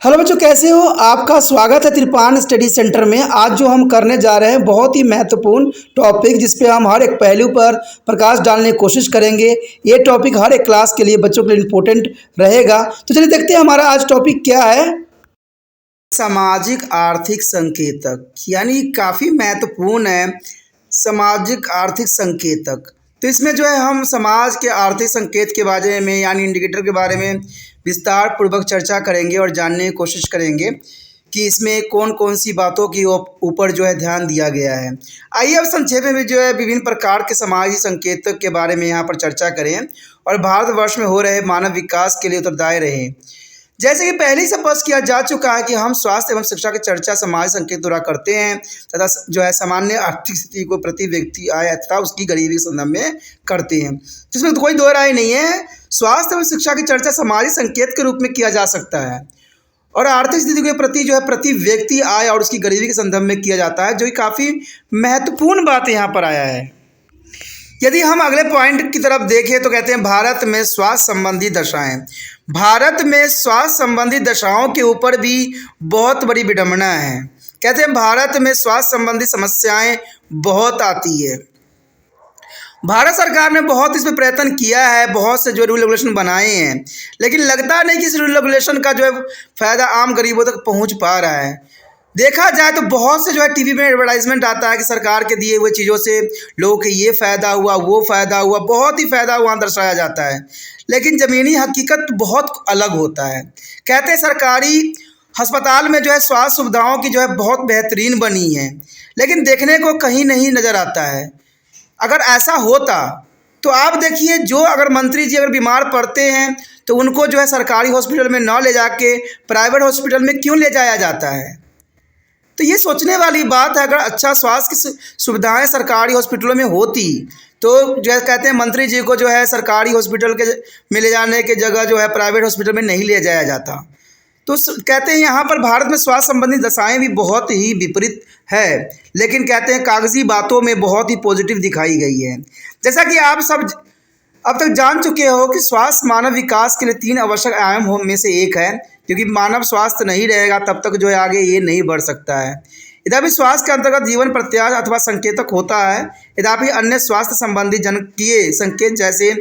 Hello बच्चों, कैसे हो? आपका स्वागत है त्रिपान स्टडी सेंटर में। आज जो हम करने जा रहे हैं बहुत ही महत्वपूर्ण टॉपिक, जिस पे हम हर एक पहलू पर प्रकाश डालने की कोशिश करेंगे। ये टॉपिक हर एक क्लास के लिए, बच्चों के लिए इम्पोर्टेंट रहेगा। तो चलिए देखते हैं हमारा आज टॉपिक क्या है। सामाजिक आर्थिक संकेतक, यानी काफ़ी महत्वपूर्ण है सामाजिक आर्थिक संकेतक। तो इसमें जो है हम समाज के आर्थिक संकेत के बारे में, यानी इंडिकेटर के बारे में विस्तार पूर्वक चर्चा करेंगे और जानने की कोशिश करेंगे कि इसमें कौन कौन सी बातों की ऊपर जो है ध्यान दिया गया है। आइए अब संक्षेप में भी जो है विभिन्न प्रकार के सामाजिक संकेतक के बारे में यहाँ पर चर्चा करें और भारतवर्ष में हो रहे मानव विकास के लिए उत्तरदायी रहें। जैसे कि पहले ही स्पष्ट किया जा चुका है कि हम स्वास्थ्य एवं शिक्षा की चर्चा समाज संकेत द्वारा करते हैं तथा जो है सामान्य आर्थिक स्थिति को प्रति व्यक्ति आय तथा उसकी गरीबी के संदर्भ में करते हैं। जिसमें तो कोई दो राय नहीं है, स्वास्थ्य एवं शिक्षा की चर्चा सामाजिक संकेत के रूप में किया जा सकता है और आर्थिक स्थिति के प्रति जो है प्रति व्यक्ति आय और उसकी गरीबी के संदर्भ में किया जाता है, जो कि काफ़ी महत्वपूर्ण बात यहाँ पर आया है। यदि हम अगले पॉइंट की तरफ देखें तो कहते हैं भारत में स्वास्थ्य संबंधी दशाएं। भारत में स्वास्थ्य संबंधी दशाओं के ऊपर भी बहुत बड़ी विडंबना है। कहते हैं भारत में स्वास्थ्य संबंधी समस्याएं बहुत आती है। भारत सरकार ने बहुत इसमें प्रयत्न किया है, बहुत से जो रूल रेगुलेशन बनाए हैं, लेकिन लगता नहीं कि इस रूल रेगुलेशन का जो है फ़ायदा आम गरीबों तक पहुंच पा रहा है। देखा जाए तो बहुत से जो है टीवी में एडवर्टाइजमेंट आता है कि सरकार के दिए हुए चीज़ों से लोगों को ये फ़ायदा हुआ, वो फ़ायदा हुआ, बहुत ही फ़ायदा वहाँ दर्शाया जाता है, लेकिन ज़मीनी हकीकत बहुत अलग होता है। कहते हैं सरकारी अस्पताल में जो है स्वास्थ्य सुविधाओं की जो है बहुत बेहतरीन बनी है, लेकिन देखने को कहीं नहीं नज़र आता है। अगर ऐसा होता तो आप देखिए, जो अगर मंत्री जी अगर बीमार पड़ते हैं तो उनको जो है सरकारी हॉस्पिटल में न ले जाके प्राइवेट हॉस्पिटल में क्यों ले जाया जाता है? तो ये सोचने वाली बात है। अगर अच्छा स्वास्थ्य की सुविधाएं सरकारी हॉस्पिटलों में होती तो जो है कहते हैं मंत्री जी को जो है सरकारी हॉस्पिटल के में ले जाने के जगह जो है प्राइवेट हॉस्पिटल में नहीं ले जाया जाता। तो कहते हैं यहाँ पर भारत में स्वास्थ्य संबंधी दशाएं भी बहुत ही विपरीत है, लेकिन कहते हैं कागजी बातों में बहुत ही पॉजिटिव दिखाई गई है। जैसा कि आप सब अब तक जान चुके हो कि स्वास्थ्य मानव विकास के लिए 3 आवश्यक आयाम में से एक है, क्योंकि मानव स्वास्थ्य नहीं रहेगा तब तक जो है आगे ये नहीं बढ़ सकता है। यद्यपि स्वास्थ्य के अंतर्गत जीवन प्रत्याशा अथवा संकेतक होता है, यद्यपि अन्य स्वास्थ्य संबंधी जनकीय संकेत जैसे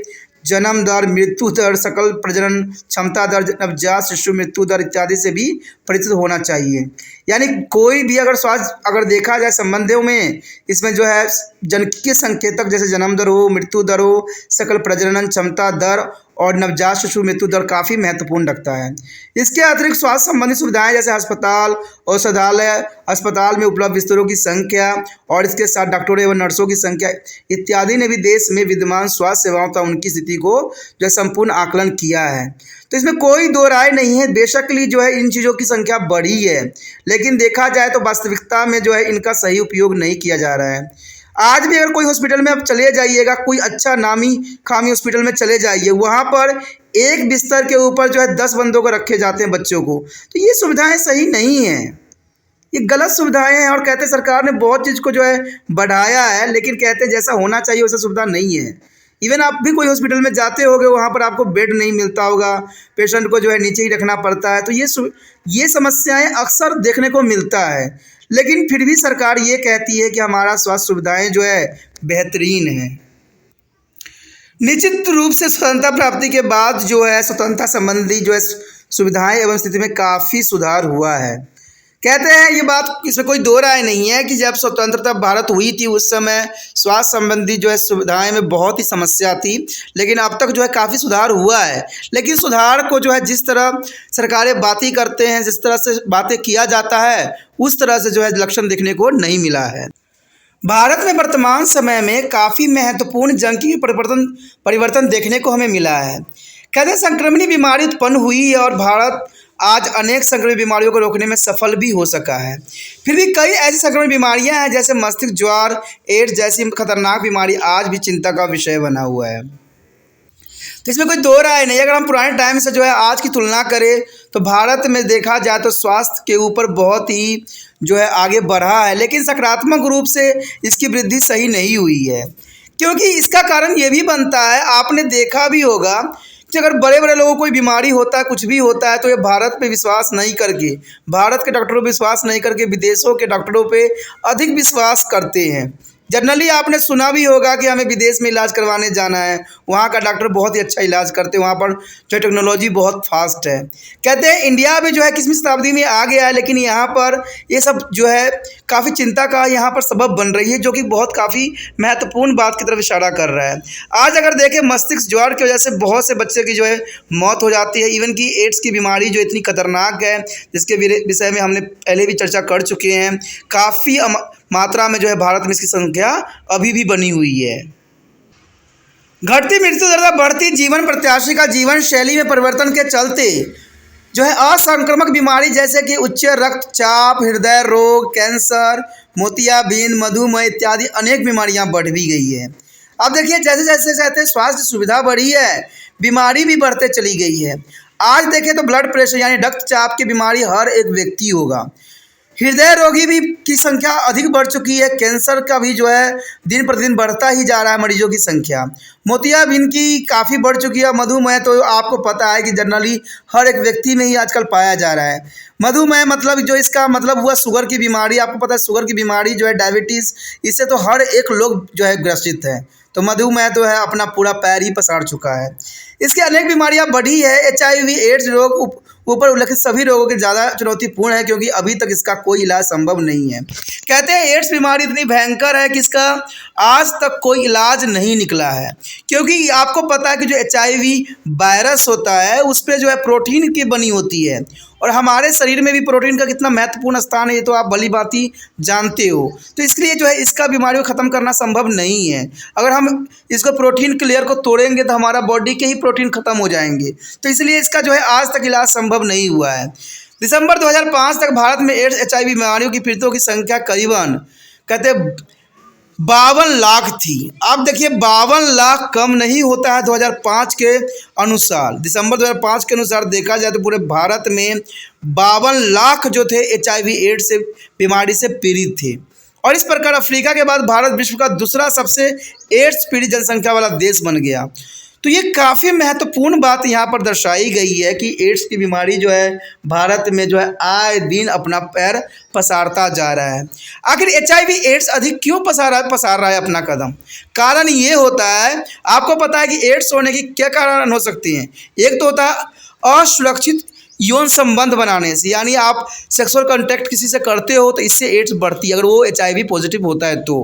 जन्म दर, मृत्यु दर, सकल प्रजनन क्षमता दर, नवजात शिशु मृत्यु दर इत्यादि से भी परिचित होना चाहिए। यानी कोई भी अगर स्वास्थ्य अगर देखा जाए संबंधों में, इसमें जो है जनकीय संकेतक जैसे जन्म दर हो, मृत्यु दर हो, सकल प्रजनन क्षमता दर और नवजात शिशु मृत्यु दर काफ़ी महत्वपूर्ण रखता है। इसके अतिरिक्त स्वास्थ्य संबंधी सुविधाएं जैसे अस्पताल, औषधालय, अस्पताल में उपलब्ध बिस्तरों की संख्या और इसके साथ डॉक्टरों एवं नर्सों की संख्या इत्यादि ने भी देश में विद्यमान स्वास्थ्य सेवाओं तथा उनकी स्थिति को जो है संपूर्ण आकलन किया है। तो इसमें कोई दो राय नहीं है, बेशकली जो है इन चीज़ों की संख्या बढ़ी है, लेकिन देखा जाए तो वास्तविकता में जो है इनका सही उपयोग नहीं किया जा रहा है। आज भी अगर कोई हॉस्पिटल में आप चले जाइएगा, कोई अच्छा नामी खामी हॉस्पिटल में चले जाइए, वहाँ पर एक बिस्तर के ऊपर जो है 10 बंदों को रखे जाते हैं बच्चों को। तो ये सुविधाएं सही नहीं हैं, ये गलत सुविधाएं हैं। और कहते हैं सरकार ने बहुत चीज़ को जो है बढ़ाया है, लेकिन कहते हैं जैसा होना चाहिए वैसा सुविधा नहीं है। इवन आप भी कोई हॉस्पिटल में जाते होगे, वहाँ पर आपको बेड नहीं मिलता होगा, पेशेंट को जो है नीचे ही रखना पड़ता है। तो ये समस्याएं अक्सर देखने को मिलता है, लेकिन फिर भी सरकार ये कहती है कि हमारा स्वास्थ्य सुविधाएं जो है बेहतरीन है। निश्चित रूप से स्वतंत्रता प्राप्ति के बाद जो है स्वतंत्रता संबंधी जो है सुविधाएं एवं स्थिति में काफ़ी सुधार हुआ है। कहते हैं ये बात, इसमें कोई दो राय नहीं है कि जब स्वतंत्रता भारत हुई थी उस समय स्वास्थ्य संबंधी जो है सुविधाएं में बहुत ही समस्या थी, लेकिन अब तक जो है काफ़ी सुधार हुआ है। लेकिन सुधार को जो है जिस तरह सरकारें बातें करते हैं, जिस तरह से बातें किया जाता है, उस तरह से जो है लक्षण देखने को नहीं मिला है। भारत में वर्तमान समय में काफ़ी महत्वपूर्ण जनकीय परिवर्तन देखने को हमें मिला है। कहते हैं संक्रमणी बीमारी उत्पन्न हुई है और भारत आज अनेक संक्रमण बीमारियों को रोकने में सफल भी हो सका है। फिर भी कई ऐसी संक्रमण बीमारियां हैं जैसे मस्तिष्क ज्वर, एड्स जैसी खतरनाक बीमारी आज भी चिंता का विषय बना हुआ है। तो इसमें कोई दो राय नहीं। अगर हम पुराने टाइम से जो है आज की तुलना करें तो भारत में देखा जाए तो स्वास्थ्य के ऊपर बहुत ही जो है आगे बढ़ा है, लेकिन सकारात्मक रूप से इसकी वृद्धि सही नहीं हुई है। क्योंकि इसका कारण ये भी बनता है, आपने देखा भी होगा कि अगर बड़े बड़े लोगों को कोई बीमारी होता है, कुछ भी होता है, तो ये भारत पे विश्वास नहीं करके, भारत के डॉक्टरों पे विश्वास नहीं करके विदेशों के डॉक्टरों पे अधिक विश्वास करते हैं। जनरली आपने सुना भी होगा कि हमें विदेश में इलाज करवाने जाना है, वहाँ का डॉक्टर बहुत ही अच्छा इलाज करते हैं, वहाँ पर जो टेक्नोलॉजी बहुत फास्ट है। कहते हैं इंडिया भी जो है 21वीं शताब्दी में आ गया है, लेकिन यहाँ पर ये सब जो है काफ़ी चिंता का यहाँ पर सबब बन रही है, जो कि बहुत काफ़ी महत्वपूर्ण बात की तरफ इशारा कर रहा है। आज अगर देखें, मस्तिष्क ज्वर की वजह से बहुत से बच्चे की जो है मौत हो जाती है। इवन कि एड्स की बीमारी जो इतनी खतरनाक है, जिसके विषय में हमने पहले भी चर्चा कर चुके हैं, काफ़ी मात्रा में जो है भारत में इसकी संख्या अभी भी बनी हुई है। घटती मृत्यु दर, बढ़ती जीवन प्रत्याशी का जीवन शैली में परिवर्तन के चलते जो है असंक्रामक बीमारी जैसे कि उच्च रक्तचाप, हृदय रोग, कैंसर, मोतियाबिंद, मधुमेह इत्यादि अनेक बीमारियां बढ़ भी गई है। अब देखिए, जैसे जैसे जैसे स्वास्थ्य सुविधा बढ़ी है, बीमारी भी बढ़ते चली गई है। आज देखें तो ब्लड प्रेशर यानी रक्तचाप की बीमारी हर एक व्यक्ति होगा। हृदय रोगी भी की संख्या अधिक बढ़ चुकी है। कैंसर का भी जो है दिन प्रतिदिन बढ़ता ही जा रहा है मरीजों की संख्या। मोतियाबिंद की काफ़ी बढ़ चुकी है। मधुमेह तो आपको पता है कि जनरली हर एक व्यक्ति में ही आजकल पाया जा रहा है। मधुमेह मतलब जो इसका मतलब हुआ शुगर की बीमारी। आपको पता है शुगर की बीमारी जो है डायबिटीज़, इससे तो हर एक लोग जो है ग्रसित है। तो मधुमेह तो है अपना पूरा पैर ही पसार चुका है। इसके अनेक बीमारियां बढ़ी है। HIV एड्स रोग ऊपर उल्लेखित सभी रोगों के ज़्यादा चुनौतीपूर्ण है, क्योंकि अभी तक इसका कोई इलाज संभव नहीं है। कहते हैं एड्स बीमारी इतनी भयंकर है कि इसका आज तक कोई इलाज नहीं निकला है, क्योंकि आपको पता है कि जो HIV वायरस होता है उस पर जो है प्रोटीन की बनी होती है, और हमारे शरीर में भी प्रोटीन का कितना महत्वपूर्ण स्थान है ये तो आप भली भांति जानते हो। तो इसके लिए जो है इसका बीमारियों को ख़त्म करना संभव नहीं है। अगर हम इसको प्रोटीन के लेयर को तोड़ेंगे तो हमारा बॉडी के ही प्रोटीन ख़त्म हो जाएंगे। तो इसलिए इसका जो है आज तक इलाज संभव नहीं हुआ है। दिसंबर 2005 तक भारत में एड्स HIV बीमारियों की पीड़ितों की संख्या करीबन कहते 52 लाख थी। आप देखिए 52 लाख कम नहीं होता है। 2005 के अनुसार, दिसंबर 2005 के अनुसार देखा जाए तो पूरे भारत में 52 लाख जो थे HIV एड्स से बीमारी से पीड़ित थे। और इस प्रकार अफ्रीका के बाद भारत विश्व का दूसरा सबसे एड्स पीड़ित जनसंख्या वाला देश बन गया। तो ये काफ़ी महत्वपूर्ण बात यहाँ पर दर्शाई गई है कि एड्स की बीमारी जो है भारत में जो है आए दिन अपना पैर पसारता जा रहा है। आखिर HIV एड्स अधिक क्यों पसार रहा है अपना कदम? कारण ये होता है, आपको पता है कि एड्स होने की क्या कारण हो सकती हैं। एक तो होता है असुरक्षित यौन संबंध बनाने से, यानी आप सेक्सुअल कांटेक्ट किसी से करते हो तो इससे एड्स बढ़ती है अगर वो HIV पॉजिटिव होता है तो।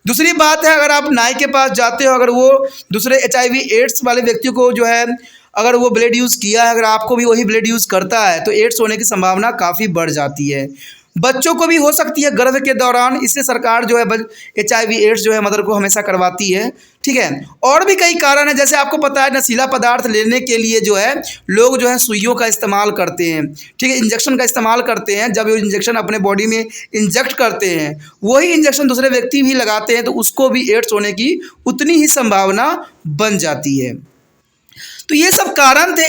दूसरी बात है, अगर आप नाई के पास जाते हो, अगर वो दूसरे HIV एड्स वाले व्यक्ति को जो है अगर वो ब्लेड यूज़ किया है, अगर आपको भी वही ब्लेड यूज़ करता है तो एड्स होने की संभावना काफ़ी बढ़ जाती है। बच्चों को भी हो सकती है गर्भ के दौरान, इसलिए सरकार जो है HIV एड्स जो है मदर को हमेशा करवाती है। ठीक है, और भी कई कारण है, जैसे आपको पता है नशीला पदार्थ लेने के लिए जो है लोग जो है सुइयों का इस्तेमाल करते हैं। ठीक है, इंजेक्शन का इस्तेमाल करते हैं। जब वो इंजेक्शन अपने बॉडी में इंजेक्ट करते हैं, वही इंजेक्शन दूसरे व्यक्ति भी लगाते हैं तो उसको भी एड्स होने की उतनी ही संभावना बन जाती है। तो ये सब कारण थे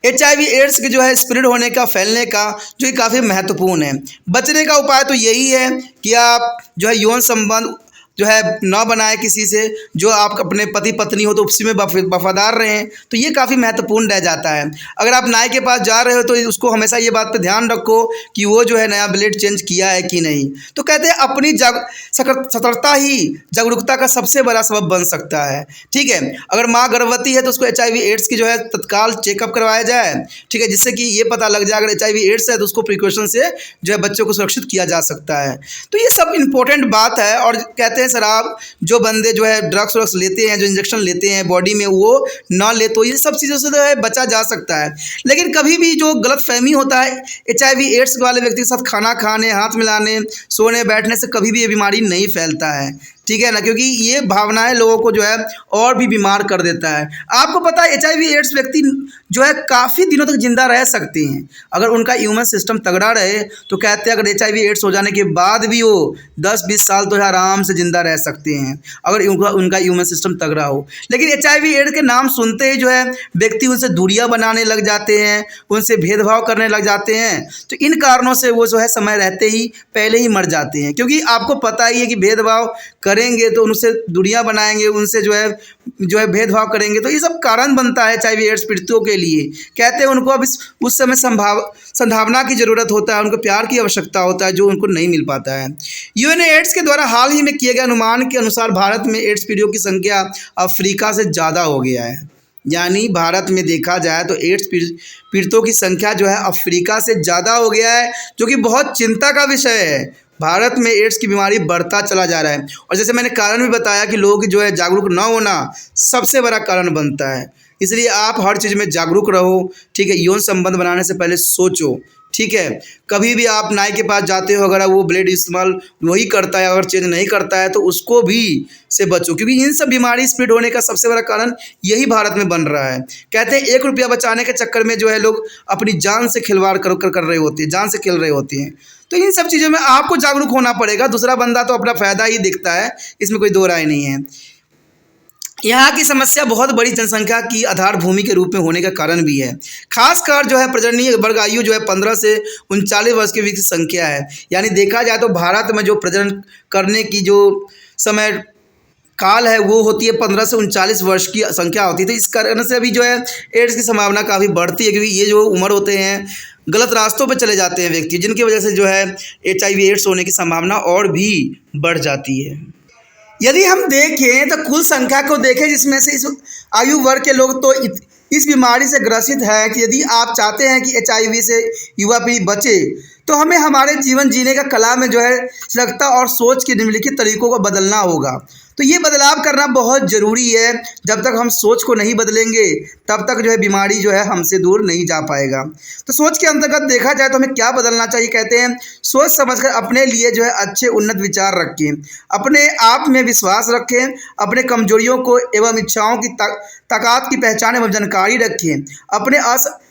HIV एड्स के जो है स्प्रेड होने का, फैलने का, जो कि काफ़ी महत्वपूर्ण है। बचने का उपाय तो यही है कि आप जो है यौन संबंध जो है न बनाए किसी से, जो आप अपने पति पत्नी हो तो उसी में वफादार रहें। तो ये काफ़ी महत्वपूर्ण रह जाता है। अगर आप नाई के पास जा रहे हो तो उसको हमेशा ये बात पे ध्यान रखो कि वो जो है नया ब्लेड चेंज किया है कि नहीं। तो कहते हैं अपनी सतर्कता ही जागरूकता का सबसे बड़ा सबब बन सकता है। ठीक है, अगर माँ गर्भवती है तो उसको HIV एड्स की जो है तत्काल चेकअप करवाया जाए। ठीक है, जिससे कि ये पता लग जाए अगर HIV एड्स है तो उसको प्रिकॉशन से जो है बच्चों को सुरक्षित किया जा सकता है। तो ये सब इंपॉर्टेंट बात है। और कहते हैं शराब जो बंदे जो है ड्रग्स लेते हैं, जो इंजेक्शन लेते हैं बॉडी में, वो ना ले तो ये सब चीज़ों से जो है बचा जा सकता है। लेकिन कभी भी जो गलतफहमी होता है HIV एड्स वाले व्यक्ति के साथ खाना खाने, हाथ मिलाने, सोने बैठने से कभी भी ये बीमारी नहीं फैलता है। ठीक है ना, क्योंकि ये भावनाएं लोगों को जो है और भी बीमार कर देता है। आपको पता है HIV एड्स व्यक्ति जो है काफ़ी दिनों तक जिंदा रह सकते हैं अगर उनका इम्यून सिस्टम तगड़ा रहे। तो कहते हैं अगर HIV एड्स हो जाने के बाद भी वो 10-20 साल तो आराम से जिंदा रह सकते हैं अगर उनका इम्यून सिस्टम तगड़ा हो। लेकिन HIV एड्स के नाम सुनते ही जो है व्यक्ति उनसे दूरियां बनाने लग जाते हैं, उनसे भेदभाव करने लग जाते हैं। तो इन कारणों से वो जो है समय रहते ही पहले ही मर जाते हैं, क्योंकि आपको पता ही है कि भेदभाव करेंगे तो उनसे दूरियां बनाएंगे, उनसे जो है भेदभाव करेंगे, तो ये सब कारण बनता है HIV एड्स पीड़ितों के लिए। कहते हैं उनको अब उस समय संभावना की ज़रूरत होता है, उनको प्यार की आवश्यकता होता है जो उनको नहीं मिल पाता है। UNAIDS के द्वारा हाल ही में किए गए अनुमान के अनुसार भारत में एड्स पीड़ितों की संख्या अफ्रीका से ज़्यादा हो गया है। यानी भारत में देखा जाए तो एड्स पीड़ितों की संख्या जो है अफ्रीका से ज़्यादा हो गया है, जो कि बहुत चिंता का विषय है। भारत में एड्स की बीमारी बढ़ता चला जा रहा है, और जैसे मैंने कारण भी बताया कि लोग जो है जागरूक न होना सबसे बड़ा कारण बनता है। इसलिए आप हर चीज़ में जागरूक रहो, ठीक है। यौन संबंध बनाने से पहले सोचो, ठीक है। कभी भी आप नाई के पास जाते हो, अगर वो ब्लेड इस्तेमाल वही करता है, अगर चेंज नहीं करता है तो उसको भी से बचो, क्योंकि इन सब बीमारी स्प्रेड होने का सबसे बड़ा कारण यही भारत में बन रहा है। कहते हैं 1 रुपया बचाने के चक्कर में जो है लोग अपनी जान से खिलवाड़ कर रहे होते हैं, जान से खेल रहे होते हैं। तो इन सब चीज़ों में आपको जागरूक होना पड़ेगा। दूसरा बंदा तो अपना फ़ायदा ही दिखता है, इसमें कोई दो राय नहीं है। यहाँ की समस्या बहुत बड़ी जनसंख्या की आधार भूमि के रूप में होने का कारण भी है। खासकर जो है प्रजननीय वर्ग आयु जो है 15 से 39 वर्ष के बीच की संख्या है। यानी देखा जाए तो भारत में जो प्रजनन करने की जो समय काल है वो होती है 15 से 39 वर्ष की संख्या होती है। तो इस कारण से अभी जो है एड्स की संभावना काफ़ी बढ़ती है, क्योंकि ये जो उम्र होते हैं गलत रास्तों पर चले जाते हैं व्यक्ति, जिनकी वजह से जो है HIV एड्स होने की संभावना और भी बढ़ जाती है। यदि हम देखें तो कुल संख्या को देखें जिसमें से इस आयु वर्ग के लोग तो इस बीमारी से ग्रसित है कि यदि आप चाहते हैं कि HIV से युवा पीढ़ी बचे तो हमें हमारे जीवन जीने का कला में जो है सजगता और सोच के निम्नलिखित तरीकों को बदलना होगा। तो ये बदलाव करना बहुत ज़रूरी है। जब तक हम सोच को नहीं बदलेंगे तब तक जो है बीमारी जो है हमसे दूर नहीं जा पाएगा। तो सोच के अंतर्गत देखा जाए तो हमें क्या बदलना चाहिए। कहते हैं सोच समझकर अपने लिए जो है अच्छे उन्नत विचार रखें, अपने आप में विश्वास रखें, अपने कमजोरियों को एवं इच्छाओं की ताकत की पहचान एवं जानकारी रखें, अपने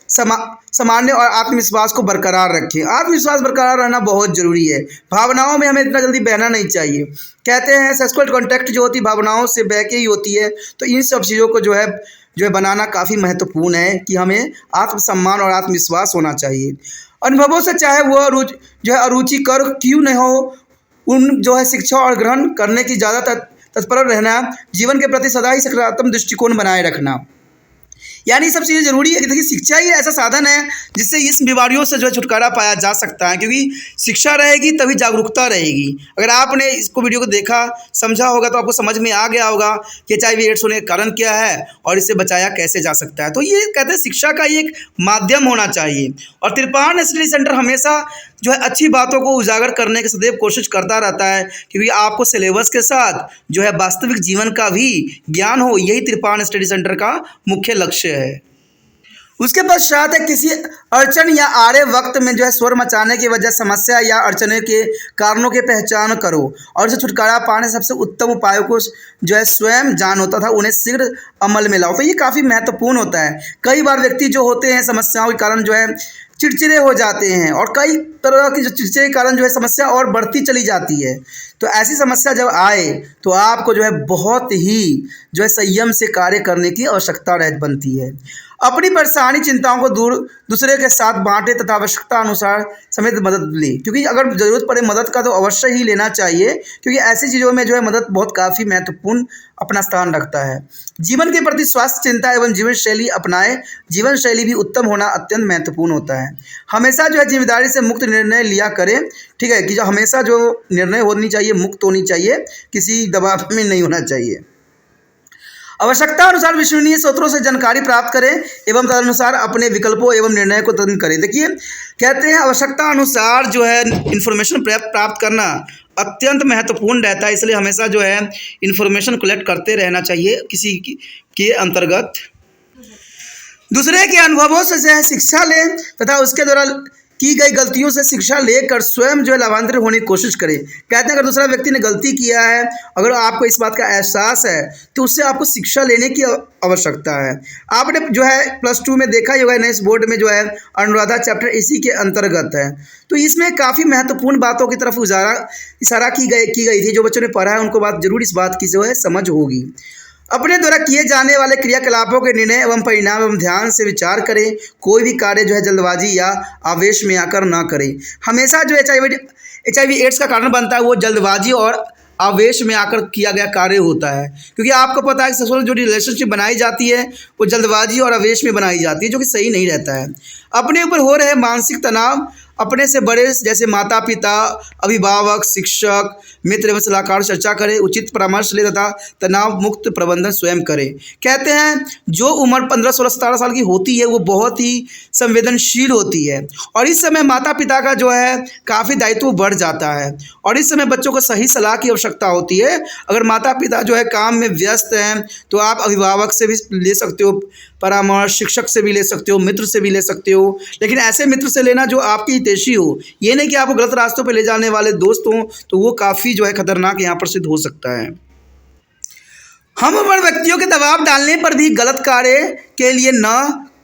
सामान्य और आत्मविश्वास को बरकरार रखें। आत्मविश्वास बरकरार रहना बहुत ज़रूरी है। भावनाओं में हमें इतना जल्दी बहना नहीं चाहिए। कहते हैं सेक्सुअल कॉन्टैक्ट जो होती है भावनाओं से बह के ही होती है। तो इन सब चीज़ों को जो है बनाना काफ़ी महत्वपूर्ण है कि हमें आत्मसम्मान और आत्मविश्वास होना चाहिए। अनुभवों से चाहे वह जो है अरुचिकर क्यों न हो, उन जो है शिक्षा और ग्रहण करने की ज़्यादा तत्पर रहना, जीवन के प्रति सदा ही सकारात्मक दृष्टिकोण बनाए रखना। यानी सब चीज़ें ज़रूरी है कि देखिए शिक्षा ही ऐसा साधन है जिससे इस बीमारियों से जो है छुटकारा पाया जा सकता है, क्योंकि शिक्षा रहेगी तभी जागरूकता रहेगी। अगर आपने इसको वीडियो को देखा समझा होगा तो आपको समझ में आ गया होगा कि HIV एड्स होने का कारण क्या है और इससे बचाया कैसे जा सकता है। तो ये कहते हैं शिक्षा का एक माध्यम होना चाहिए, और तिरपान स्टडी सेंटर हमेशा जो है अच्छी बातों को उजागर करने की सदैव कोशिश करता रहता है, क्योंकि आपको सिलेबस के साथ जो है वास्तविक जीवन का भी ज्ञान हो, यही तिरपान स्टडी सेंटर का मुख्य लक्ष्य है। उसके पश्चात है किसी अड़चन या आड़े वक्त में जो है स्वर मचाने की वजह समस्या या अड़चने के कारणों की पहचान करो और इसे छुटकारा पाने सबसे उत्तम उपायों को जो है स्वयं जान होता था उन्हें शीघ्र अमल में लाओ। तो ये काफ़ी महत्वपूर्ण होता है। कई बार व्यक्ति जो होते हैं समस्याओं के कारण जो है चिड़चिड़े हो जाते हैं, और कई तरह की जो चिड़चिड़े के कारण जो है समस्या और बढ़ती चली जाती है। तो ऐसी समस्या जब आए तो आपको जो है बहुत ही जो है संयम से कार्य करने की आवश्यकता बनती है। अपनी परेशानी चिंताओं को दूसरे के साथ बांटे तथा आवश्यकता अनुसार समेत मदद ले, क्योंकि अगर ज़रूरत पड़े मदद का तो अवश्य ही लेना चाहिए, क्योंकि ऐसी चीज़ों में जो है मदद बहुत काफ़ी महत्वपूर्ण अपना स्थान रखता है। जीवन के प्रति स्वास्थ्य चिंता एवं जीवन शैली अपनाए, जीवन शैली भी उत्तम होना अत्यंत महत्वपूर्ण होता है। हमेशा जो है जिम्मेदारी से मुक्त निर्णय लिया करें, ठीक है, कि जो हमेशा जो निर्णय होनी चाहिए मुक्त होनी चाहिए, किसी दबाव में नहीं होना चाहिए। आवश्यकता अनुसार विश्वसनीय स्रोतों से जानकारी प्राप्त करें एवं तदनुसार अपने विकल्पों एवं निर्णय को तय करें। देखिए कहते हैं आवश्यकता अनुसार जो है इन्फॉर्मेशन प्राप्त करना अत्यंत महत्वपूर्ण रहता है, इसलिए हमेशा जो है इन्फॉर्मेशन कलेक्ट करते रहना चाहिए किसी के अंतर्गत। दूसरे के अनुभवों से जो है शिक्षा लें तथा उसके द्वारा की गई गलतियों से शिक्षा लेकर स्वयं जो है लाभान्वित होने की कोशिश करें। कहते हैं अगर दूसरा व्यक्ति ने गलती किया है, अगर आपको इस बात का एहसास है तो उससे आपको शिक्षा लेने की आवश्यकता है। आपने जो है +2 में देखा ही होगा नेक्स्ट बोर्ड में जो है अनुराधा चैप्टर इसी के अंतर्गत है। तो इसमें काफ़ी महत्वपूर्ण बातों की तरफ इशारा की गई थी। जो बच्चों ने पढ़ा है उनको जरूर इस बात की जो है समझ होगी। अपने द्वारा किए जाने वाले क्रियाकलापों के निर्णय एवं परिणाम एवं ध्यान से विचार करें। कोई भी कार्य जो है जल्दबाजी या आवेश में आकर ना करें। हमेशा जो HIV एड्स का कारण बनता है वो जल्दबाजी और आवेश में आकर किया गया कार्य होता है। क्योंकि आपको पता है कि सेक्सुअल जो रिलेशनशिप बनाई जाती है वो जल्दबाजी और आवेश में बनाई जाती है, जो कि सही नहीं रहता है। अपने ऊपर हो रहे मानसिक तनाव अपने से बड़े जैसे माता पिता, अभिभावक, शिक्षक, मित्र एवं सलाहकार से चर्चा करें, उचित परामर्श ले तथा तनाव मुक्त प्रबंधन स्वयं करें। कहते हैं जो उम्र 15, 16, 17 साल की होती है वो बहुत ही संवेदनशील होती है और इस समय माता पिता का जो है काफ़ी दायित्व बढ़ जाता है और इस समय बच्चों को सही सलाह की आवश्यकता होती है। अगर माता पिता जो है काम में व्यस्त हैं तो आप अभिभावक से भी ले सकते हो परामर्श, शिक्षक से भी ले सकते हो, मित्र से भी ले सकते हो, लेकिन ऐसे मित्र से लेना जो आपकी हितैषी हो। ये नहीं कि आपको गलत रास्तों पर ले जाने वाले दोस्त हों, तो वो काफ़ी जो है खतरनाक यहाँ पर सिद्ध हो सकता है। हम उम्र व्यक्तियों के दबाव डालने पर भी गलत कार्य के लिए न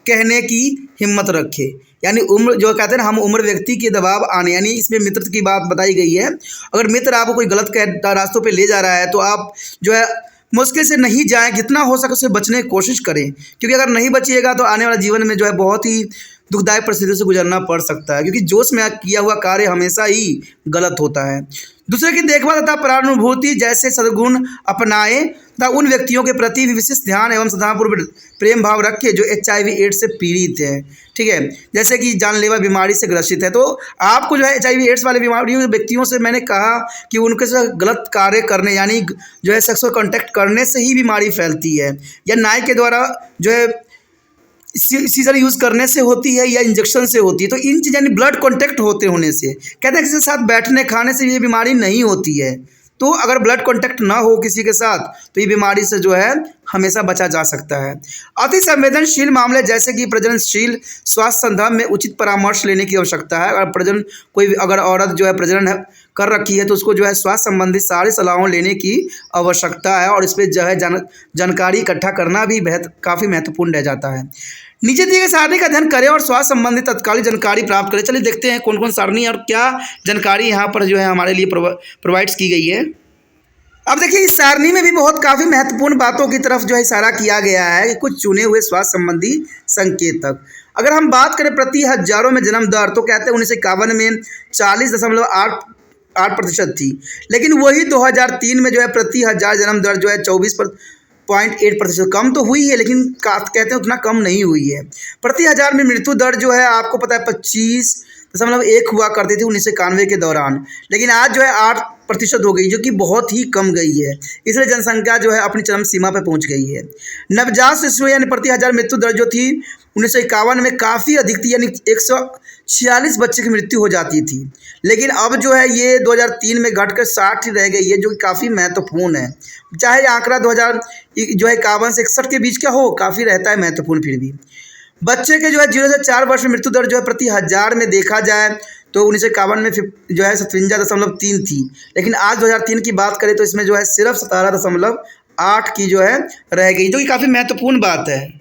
कहने की हिम्मत रखें। यानी उम्र जो कहते हैं ना, हम उम्र व्यक्ति के दबाव आने, यानी इसमें मित्र की बात बताई गई है। अगर मित्र आपको कोई गलत रास्तों पे ले जा रहा है तो आप जो है मुश्किल से नहीं जाएं, जितना हो सके उससे बचने की कोशिश करें। क्योंकि अगर नहीं बचिएगा तो आने वाले जीवन में जो है बहुत ही दुखदायक परिस्थितियों से गुजरना पड़ सकता है, क्योंकि जोश में किया हुआ कार्य हमेशा ही गलत होता है। दूसरे की देखभाल तथा परानुभूति जैसे सद्गुण अपनाएं तथा उन व्यक्तियों के प्रति भी विशेष ध्यान एवं श्रद्धापूर्वक प्रेम भाव रखें जो HIV एड्स से पीड़ित है। ठीक है, जैसे कि जानलेवा बीमारी से ग्रसित है, तो आपको जो है HIV एड्स वाले बीमारी व्यक्तियों से मैंने कहा कि उनके साथ गलत कार्य करने यानी जो है सेक्सुअल कॉन्टैक्ट करने से ही बीमारी फैलती है, या नाई के द्वारा जो है सीजर यूज़ करने से होती है या इंजेक्शन से होती है। तो इन चीज़ यानी ब्लड कांटेक्ट होने से, कहते हैं किसी के साथ बैठने खाने से ये बीमारी नहीं होती है। तो अगर ब्लड कांटेक्ट ना हो किसी के साथ तो ये बीमारी से जो है हमेशा बचा जा सकता है। अति संवेदनशील मामले जैसे कि प्रजननशील स्वास्थ्य संदर्भ में उचित परामर्श लेने की आवश्यकता है। अगर औरत जो है प्रजनन कर रखी है तो उसको जो है स्वास्थ्य संबंधी सारी सलाहों लेने की आवश्यकता है और इस पर जो है जानकारी इकट्ठा करना भी काफ़ी महत्वपूर्ण रह जाता है। नीचे दिए गए सारणी का अध्ययन करें और स्वास्थ्य संबंधी तत्कालीन जानकारी प्राप्त करें। चलिए देखते हैं कौन कौन सारणी और क्या जानकारी यहाँ पर जो है हमारे लिए प्रोवाइड्स की गई है। अब देखिए इस सारणी में भी काफ़ी महत्वपूर्ण बातों की तरफ जो है इशारा किया गया है कि कुछ चुने हुए स्वास्थ्य संबंधी संकेतक। अगर हम बात करें प्रति हजारों में जन्म दर तो कहते हैं 1951 में 40.8% थी, लेकिन वही 2003 में जो है प्रति हजार जन्म दर जो है 24.8% कम तो हुई है, लेकिन कहते हैं उतना कम नहीं हुई है। प्रति हजार में मृत्यु दर जो है आपको पता है 25.1 हुआ करती थी 1991 के दौरान, लेकिन आज जो है 8% हो गई, जो कि बहुत ही कम गई है। इसलिए जनसंख्या जो है अपनी चरम सीमा पर पहुंच गई है। नवजात शिशु यानी प्रति हजार मृत्यु दर जो थी 1951 में काफ़ी अधिक थी, यानी 146 बच्चे की मृत्यु हो जाती थी, लेकिन अब जो है ये 2003 में घटकर 60 रह गई है, जो कि काफ़ी महत्वपूर्ण है। चाहे आंकड़ा 2051 से 61 के बीच का हो, काफ़ी रहता है महत्वपूर्ण। फिर भी बच्चे के जो है 0 से 4 वर्ष में मृत्यु दर जो है प्रति हजार में देखा जाए तो 1951 में जो है 57.3 थी, लेकिन आज 2003 की बात करें तो इसमें जो है सिर्फ 17.8 की जो है रह गई, जो कि काफ़ी महत्वपूर्ण बात है।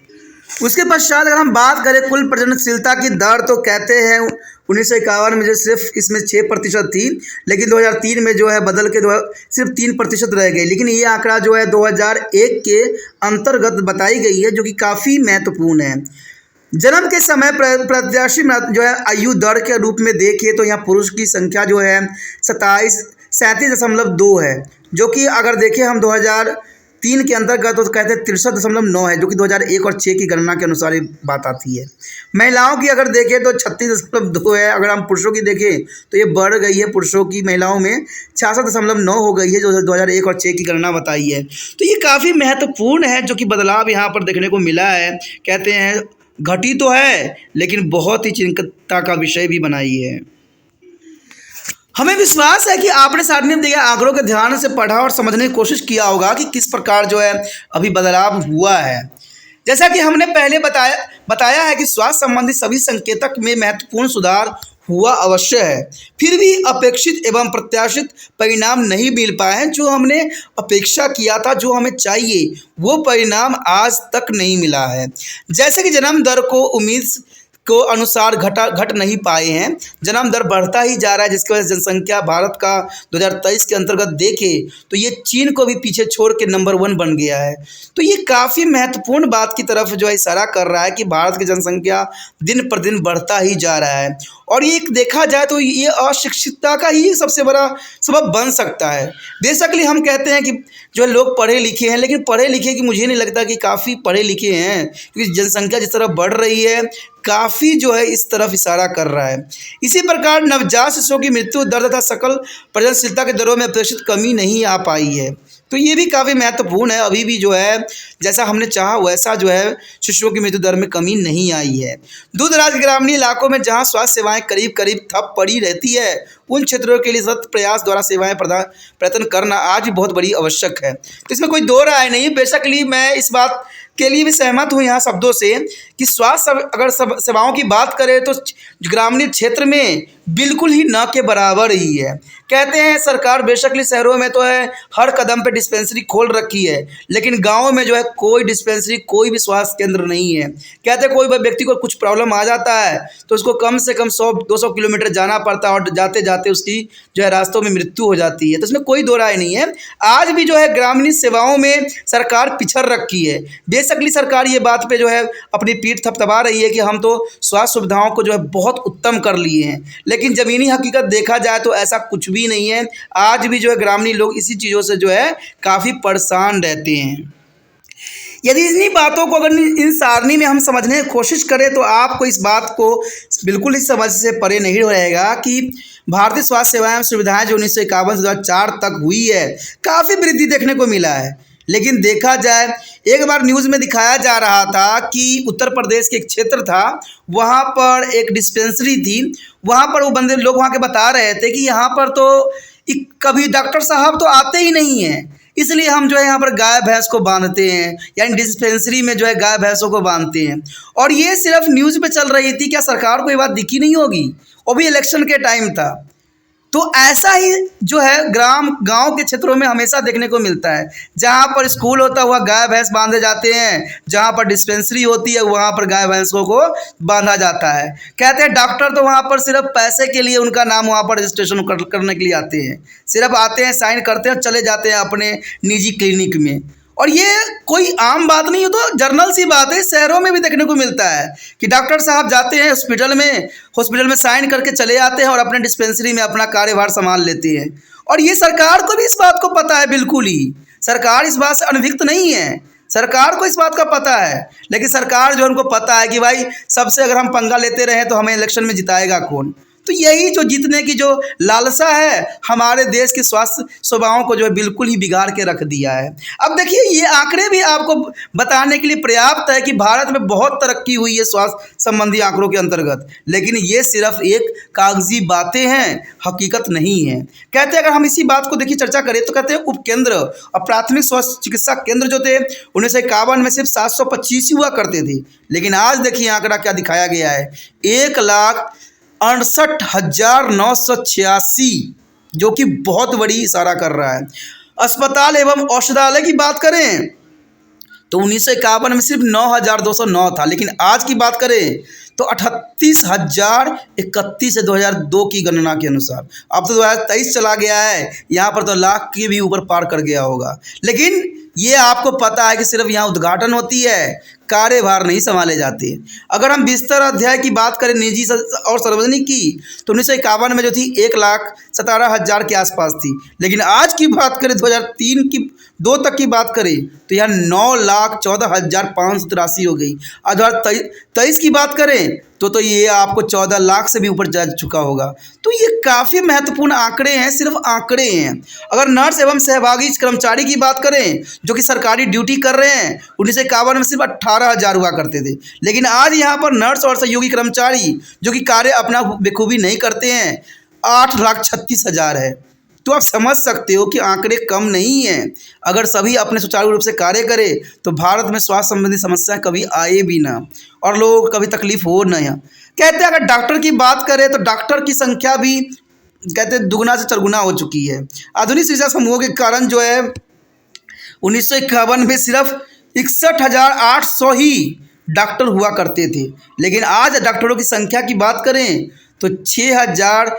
उसके पश्चात अगर हम बात करें कुल प्रजननशीलता की दर तो कहते हैं 1951 में जो सिर्फ इसमें 6% थी, लेकिन 2003 में जो है बदल के सिर्फ 3% रह गई, लेकिन ये आंकड़ा जो है 2001 के अंतर्गत बताई गई है, जो कि काफ़ी महत्वपूर्ण है। जन्म के समय प्रत्याशी जो है आयु दर के रूप में देखिए तो यहाँ पुरुष की संख्या जो है 37.2 है, जो कि अगर देखें हम 2003 के अंतर्गत तो कहते हैं 63.9 है, जो कि 2001 और 6 की गणना के अनुसार ये बात आती है। महिलाओं की अगर देखें तो 36.2 है। अगर हम पुरुषों की देखें तो ये बढ़ गई है, पुरुषों की महिलाओं में 66.9 हो गई है, जो 2001 और 6 की गणना बताई है। तो ये काफ़ी महत्वपूर्ण है, जो कि बदलाव यहाँ पर देखने को मिला है। कहते हैं घटी तो है, लेकिन बहुत ही चिंता का विषय भी बनाई है। हमें विश्वास है कि आपने सारणी में दिए आंकड़ों के ध्यान से पढ़ा और समझने की कोशिश किया होगा कि किस प्रकार जो है अभी बदलाव हुआ है। जैसा कि हमने पहले बताया है कि स्वास्थ्य संबंधी सभी संकेतक में महत्वपूर्ण सुधार हुआ अवश्य है, फिर भी अपेक्षित एवं प्रत्याशित परिणाम नहीं मिल पाए हैं। जो हमने अपेक्षा किया था, जो हमें चाहिए, वो परिणाम आज तक नहीं मिला है। जैसे कि जन्म दर को उम्मीद को अनुसार घट नहीं पाए हैं। जन्म दर बढ़ता ही जा रहा है, जिसकी वजह से जनसंख्या भारत का 2023 के अंतर्गत देखें तो ये चीन को भी पीछे छोड़ के नंबर 1 बन गया है। तो ये काफ़ी महत्वपूर्ण बात की तरफ जो है इशारा कर रहा है कि भारत की जनसंख्या दिन पर दिन बढ़ता ही जा रहा है। और ये देखा जाए तो ये अशिक्षितता का ही सबसे बड़ा सबब बन सकता है। बेसिकली हम कहते हैं कि जो लोग पढ़े लिखे हैं, लेकिन पढ़े लिखे की मुझे नहीं लगता कि काफ़ी पढ़े लिखे हैं, क्योंकि जनसंख्या जिस तरह बढ़ रही है काफ़ी जो है इस तरफ इशारा कर रहा है। इसी प्रकार नवजात शिशुओं की मृत्यु दर तथा सकल प्रजननशीलता के दरों में अपेक्षित कमी नहीं आ पाई है। तो ये भी काफ़ी महत्वपूर्ण है। अभी भी जो है जैसा हमने चाहा वैसा जो है शिशुओं की मृत्यु दर में कमी नहीं आई है। दूर दराज ग्रामीण इलाकों में जहां स्वास्थ्य सेवाएं करीब करीब ठप पड़ी रहती है, उन क्षेत्रों के लिए सतत प्रयास द्वारा सेवाएं प्रदान करना आज भी बहुत बड़ी आवश्यक है। तो इसमें कोई दो राय नहीं। बेशकली मैं इस बात के लिए भी सहमत हूँ यहाँ शब्दों से कि स्वास्थ्य अगर सेवाओं की बात करें तो ग्रामीण क्षेत्र में बिल्कुल ही न के बराबर ही है। कहते हैं सरकार बेशकली शहरों में तो है हर कदम पे डिस्पेंसरी खोल रखी है, लेकिन गाँव में जो है कोई डिस्पेंसरी कोई भी स्वास्थ्य केंद्र नहीं है। कहते हैं कोई व्यक्ति को कुछ प्रॉब्लम आ जाता है तो उसको कम से कम 100-200 किलोमीटर जाना पड़ता है और जाते जाते उसकी जो है रास्तों में मृत्यु हो जाती है। तो इसमें कोई दो राय नहीं है। आज भी जो है ग्रामीण सेवाओं में सरकार पिछड़ रखी है। बेसिकली सरकार ये बात पे जो है अपनी पीठ थपथपा रही है कि हम तो स्वास्थ्य सुविधाओं को जो है बहुत उत्तम कर लिए हैं, लेकिन ज़मीनी हकीकत देखा जाए तो ऐसा कुछ भी नहीं है। आज भी जो है ग्रामीण लोग इसी चीज़ों से जो है काफ़ी परेशान रहते हैं। यदि इन्हीं बातों को अगर इन सारणी में हम समझने की कोशिश करें तो आपको इस बात को बिल्कुल ही समझ से परे नहीं रहेगा कि भारतीय स्वास्थ्य सेवाएं सुविधाएं जो 1951 से 2004 तक हुई है, काफ़ी वृद्धि देखने को मिला है। लेकिन देखा जाए एक बार न्यूज़ में दिखाया जा रहा था कि उत्तर प्रदेश के एक क्षेत्र था, वहाँ पर एक डिस्पेंसरी थी। वहाँ पर वो बंदे लोग वहाँ के बता रहे थे कि यहाँ पर तो कभी डॉक्टर साहब तो आते ही नहीं हैं, इसलिए हम जो है यहाँ पर गाय भैंस को बांधते हैं, यानी डिस्पेंसरी में जो है गाय भैंसों को बांधते हैं। और ये सिर्फ न्यूज़ पे चल रही थी, क्या सरकार को ये बात दिखी नहीं होगी? वो भी इलेक्शन के टाइम था। तो ऐसा ही जो है गांव के क्षेत्रों में हमेशा देखने को मिलता है। जहां पर स्कूल होता हुआ गाय भैंस बांधे जाते हैं, जहां पर डिस्पेंसरी होती है वहां पर गाय भैंसों को बांधा जाता है। कहते हैं डॉक्टर तो वहां पर सिर्फ पैसे के लिए उनका नाम वहां पर रजिस्ट्रेशन करने के लिए आते हैं, सिर्फ आते हैं, साइन करते हैं, चले जाते हैं अपने निजी क्लिनिक में। और ये कोई आम बात नहीं है, तो जर्नल सी बात है, शहरों में भी देखने को मिलता है कि डॉक्टर साहब जाते हैं हॉस्पिटल में साइन करके चले आते हैं और अपने डिस्पेंसरी में अपना कार्यभार संभाल लेते हैं। और ये सरकार को भी इस बात को पता है, बिल्कुल ही सरकार इस बात से अनभिज्ञ नहीं है। सरकार को इस बात का पता है, लेकिन सरकार जो उनको पता है कि भाई सबसे अगर हम पंगा लेते रहे तो हमें इलेक्शन में जिताएगा कौन। तो यही जो जीतने की जो लालसा है हमारे देश की स्वास्थ्य सेवाओं को जो है बिल्कुल ही बिगाड़ के रख दिया है। अब देखिए ये आंकड़े भी आपको बताने के लिए पर्याप्त है कि भारत में बहुत तरक्की हुई है स्वास्थ्य संबंधी आंकड़ों के अंतर्गत, लेकिन ये सिर्फ एक कागजी बातें हैं, हकीकत नहीं है। कहते हैं अगर हम इसी बात को देखिए चर्चा करें तो कहते हैं उपकेंद्र और प्राथमिक स्वास्थ्य चिकित्सा केंद्र जो थे 1951 में सिर्फ 725 ही हुआ करते थे, लेकिन आज देखिए आंकड़ा क्या दिखाया गया है, 1,68,986, जो कि बहुत बड़ी इशारा कर रहा है। अस्पताल एवं औषधालय की बात करें तो 1951 में सिर्फ 9,209 था, लेकिन आज की बात करें तो 38,031 है 2002 की गणना के अनुसार। अब तो 2023 चला गया है, यहाँ पर तो लाख के भी ऊपर पार कर गया होगा। लेकिन ये आपको पता है कि सिर्फ यहाँ उद्घाटन होती है, कार्यभार नहीं संभाले जाते। अगर हम बिस्तर अध्याय की बात करें निजी और सार्वजनिक की तो 1951 में जो थी 1,17,000 के आसपास थी, लेकिन आज की बात करें 2003 तक की बात करें तो यहाँ 9,14,583 हो गई। और 2023 की बात करें तो ये आपको 14 लाख से भी ऊपर जा चुका होगा। तो ये काफ़ी महत्वपूर्ण आंकड़े हैं, सिर्फ आंकड़े हैं। अगर नर्स एवं सहभागी कर्मचारी की बात करें जो कि सरकारी ड्यूटी कर रहे हैं, 1951 में सिर्फ 18,000 हुआ करते थे, लेकिन आज यहाँ पर नर्स और सहयोगी कर्मचारी जो कि कार्य अपना बेखूबी नहीं करते हैं 8,36,000 है। तो आप समझ सकते हो कि आंकड़े कम नहीं हैं। अगर सभी अपने सुचारू रूप से कार्य करें तो भारत में स्वास्थ्य संबंधी समस्याएं कभी आए भी ना और लोगों को कभी तकलीफ हो ना। कहते हैं अगर डॉक्टर की बात करें तो डॉक्टर की संख्या भी कहते हैं दुगुना से चरगुना हो चुकी है। आधुनिक चिकित्सा समूहों के कारण जो है 1951 में सिर्फ 61,800 ही डॉक्टर हुआ करते थे। लेकिन आज डॉक्टरों की संख्या की बात करें तो 6,000,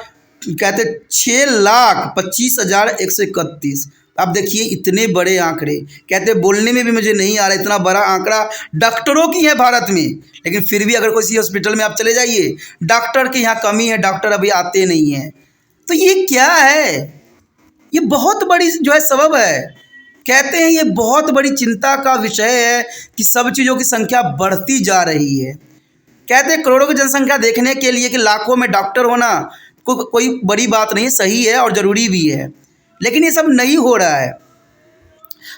कहते 6,25,131। अब देखिए इतने बड़े आंकड़े, कहते बोलने में भी मुझे नहीं आ रहा, इतना बड़ा आंकड़ा डॉक्टरों की है भारत में। लेकिन फिर भी अगर किसी हॉस्पिटल में आप चले जाइए, डॉक्टर की यहाँ कमी है, डॉक्टर अभी आते नहीं हैं। तो ये क्या है? ये बहुत बड़ी जो है सबब है। कहते हैं ये बहुत बड़ी चिंता का विषय है कि सब चीज़ों की संख्या बढ़ती जा रही है। कहते हैं करोड़ों की जनसंख्या देखने के लिए कि लाखों में डॉक्टर होना कोई बड़ी बात नहीं, सही है और ज़रूरी भी है। लेकिन ये सब नहीं हो रहा है।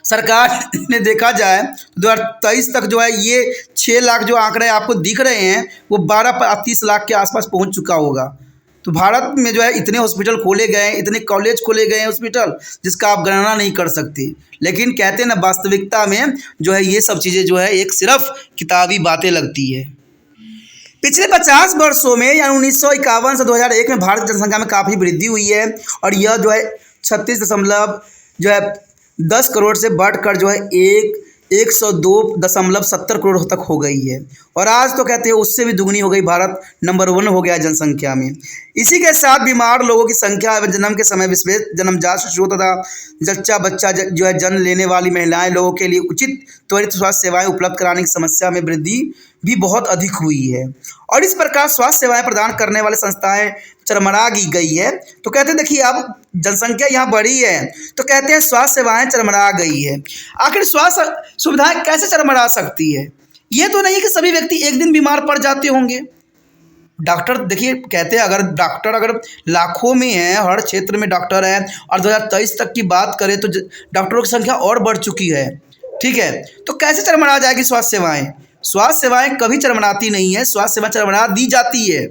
सरकार ने देखा जाए 2023 तक जो है ये 6 लाख जो आंकड़े आपको दिख रहे हैं वो 12-30 लाख के आसपास पहुंच चुका होगा। तो भारत में जो है इतने हॉस्पिटल खोले गए हैं, इतने कॉलेज खोले गए हैं हॉस्पिटल, जिसका आप गणना नहीं कर सकते। लेकिन कहते हैं ना, वास्तविकता में जो है ये सब चीज़ें जो है एक सिर्फ किताबी बातें लगती है। पिछले 50 वर्षों में यानी 1951 से 2001 में भारत की जनसंख्या में काफ़ी वृद्धि हुई है और यह जो है 36.10 करोड़ से बढ़कर जो है 102.70 करोड़ तक हो गई है। और आज तो कहते हैं उससे भी दुगनी हो गई, भारत नंबर 1 हो गया जनसंख्या में। इसी के साथ बीमार लोगों की संख्या एवं जन्म के समय विशेष जन्मजात शिशुओं तथा जच्चा बच्चा जो है जन्म लेने वाली महिलाएं लोगों के लिए उचित त्वरित स्वास्थ्य सेवाएं उपलब्ध कराने की समस्या में वृद्धि भी बहुत अधिक हुई है। और इस प्रकार स्वास्थ्य सेवाएं प्रदान करने वाले संस्थाएं चरमरा गई है। तो कहते हैं देखिए अब जनसंख्या यहाँ बढ़ी है तो कहते हैं स्वास्थ्य सेवाएं चरमरा गई है। आखिर स्वास्थ्य सुविधाएं कैसे चरमरा सकती है? ये तो नहीं कि सभी व्यक्ति एक दिन बीमार पड़ जाते होंगे। डॉक्टर देखिए कहते हैं अगर लाखों में है, हर क्षेत्र में डॉक्टर है और 2023 तक की बात करें तो डॉक्टरों की संख्या और बढ़ चुकी है। ठीक है, तो कैसे चरमरा जाएगी स्वास्थ्य सेवाएं? स्वास्थ्य सेवाएं कभी चरमराती नहीं है, स्वास्थ्य सेवाएं चरमरा दी जाती है।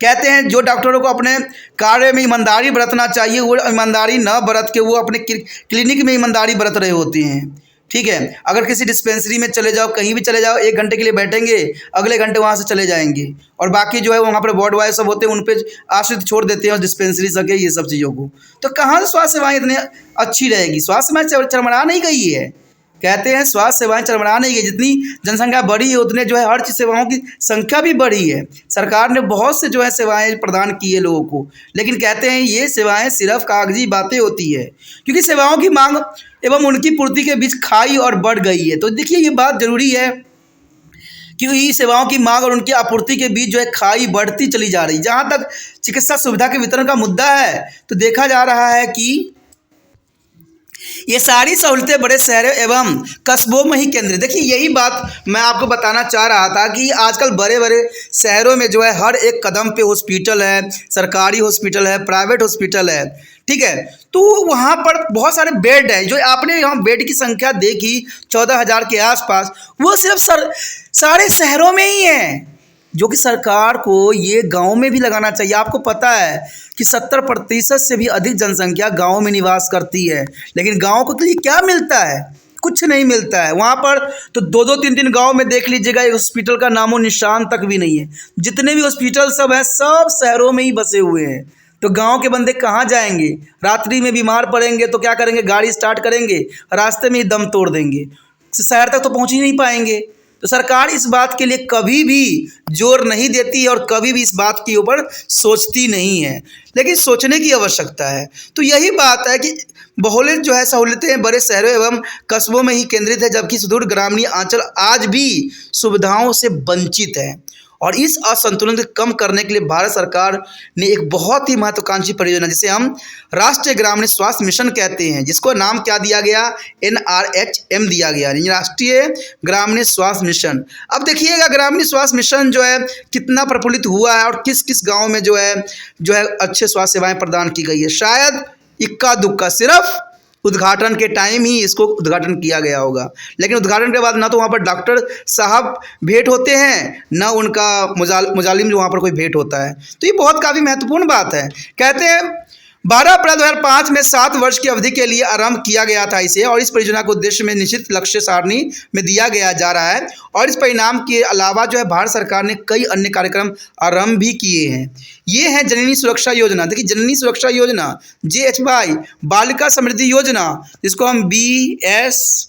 कहते हैं जो डॉक्टरों को अपने कार्य में ईमानदारी बरतना चाहिए वो ईमानदारी न बरत के वो अपने क्लिनिक में ईमानदारी बरत रहे होते हैं। ठीक है, अगर किसी डिस्पेंसरी में चले जाओ, कहीं भी चले जाओ, 1 घंटे के लिए बैठेंगे, अगले घंटे वहाँ से चले जाएंगे और बाकी जो है वहाँ पर वार्ड वाइज सब होते हैं, उन पर आश्रित छोड़ देते हैं और डिस्पेंसरी सके ये सब चीज़ों को। तो कहाँ से स्वास्थ्य सेवाएँ इतनी अच्छी रहेगी? स्वास्थ्य सेवाएँ चरमरा नहीं गई है। कहते हैं स्वास्थ्य सेवाएं चरमरा नहीं गई, जितनी जनसंख्या बढ़ी है उतने जो है हर चीज़ सेवाओं की संख्या भी बढ़ी है। सरकार ने बहुत से जो है सेवाएं प्रदान की है लोगों को, लेकिन कहते हैं ये सेवाएं सिर्फ कागजी बातें होती है, क्योंकि सेवाओं की मांग एवं उनकी पूर्ति के बीच खाई और बढ़ गई है। तो देखिए ये बात ज़रूरी है क्योंकि सेवाओं की मांग और उनकी आपूर्ति के बीच जो है खाई बढ़ती चली जा रही। जहाँ तक चिकित्सा सुविधा के वितरण का मुद्दा है तो देखा जा रहा है कि ये सारी सहूलतें बड़े शहरों एवं कस्बों में ही केंद्रित। देखिए यही बात मैं आपको बताना चाह रहा था कि आजकल बड़े बड़े शहरों में जो है हर एक कदम पे हॉस्पिटल है, सरकारी हॉस्पिटल है, प्राइवेट हॉस्पिटल है। ठीक है, तो वहाँ पर बहुत सारे बेड हैं। जो आपने यहाँ बेड की संख्या देखी 14,000 के आसपास, वो सिर्फ सारे शहरों में ही है, जो कि सरकार को ये गांव में भी लगाना चाहिए। आपको पता है कि 70% से भी अधिक जनसंख्या गांव में निवास करती है, लेकिन गांव को लिए क्या मिलता है? कुछ नहीं मिलता है। वहाँ पर तो 2-2, 3-3 गांव में देख लीजिएगा, एक हॉस्पिटल का नामो निशान तक भी नहीं है। जितने भी हॉस्पिटल सब हैं सब शहरों में ही बसे हुए हैं। तो गांव के बंदे कहाँ जाएंगे? रात्रि में बीमार पड़ेंगे तो क्या करेंगे? गाड़ी स्टार्ट करेंगे, रास्ते में ही दम तोड़ देंगे, शहर तक तो पहुँच ही नहीं पाएंगे। तो सरकार इस बात के लिए कभी भी जोर नहीं देती है और कभी भी इस बात के ऊपर सोचती नहीं है, लेकिन सोचने की आवश्यकता है। तो यही बात है कि बहुलक जो है सहूलतें बड़े शहरों एवं कस्बों में ही केंद्रित है, जबकि सुदूर ग्रामीण अंचल आज भी सुविधाओं से वंचित है। और इस असंतुलन को कम करने के लिए भारत सरकार ने एक बहुत ही महत्वाकांक्षी परियोजना, जिसे हम राष्ट्रीय ग्रामीण स्वास्थ्य मिशन कहते हैं, जिसको नाम क्या दिया गया? NRHM दिया गया, राष्ट्रीय ग्रामीण स्वास्थ्य मिशन। अब देखिएगा ग्रामीण स्वास्थ्य मिशन जो है कितना प्रफुल्लित हुआ है और किस किस गाँव में जो है अच्छे स्वास्थ्य सेवाएँ प्रदान की गई है। शायद इक्का दुक्का सिर्फ उद्घाटन के टाइम ही इसको उद्घाटन किया गया होगा, लेकिन उद्घाटन के बाद ना तो वहाँ पर डॉक्टर साहब भेंट होते हैं, ना उनका मुजालिम जो वहाँ पर कोई भेंट होता है। तो ये बहुत काफ़ी महत्वपूर्ण बात है। कहते हैं 12 अप्रैल 2005 में 7 वर्ष की अवधि के लिए आरंभ किया गया था इसे, और इस परियोजना को उद्देश्य में निश्चित लक्ष्य सारणी में दिया गया जा रहा है। और इस परिणाम के अलावा जो है भारत सरकार ने कई अन्य कार्यक्रम आरंभ भी किए हैं। ये है जननी सुरक्षा योजना। देखिए जननी सुरक्षा योजना, JHY, बालिका समृद्धि योजना, जिसको हम BS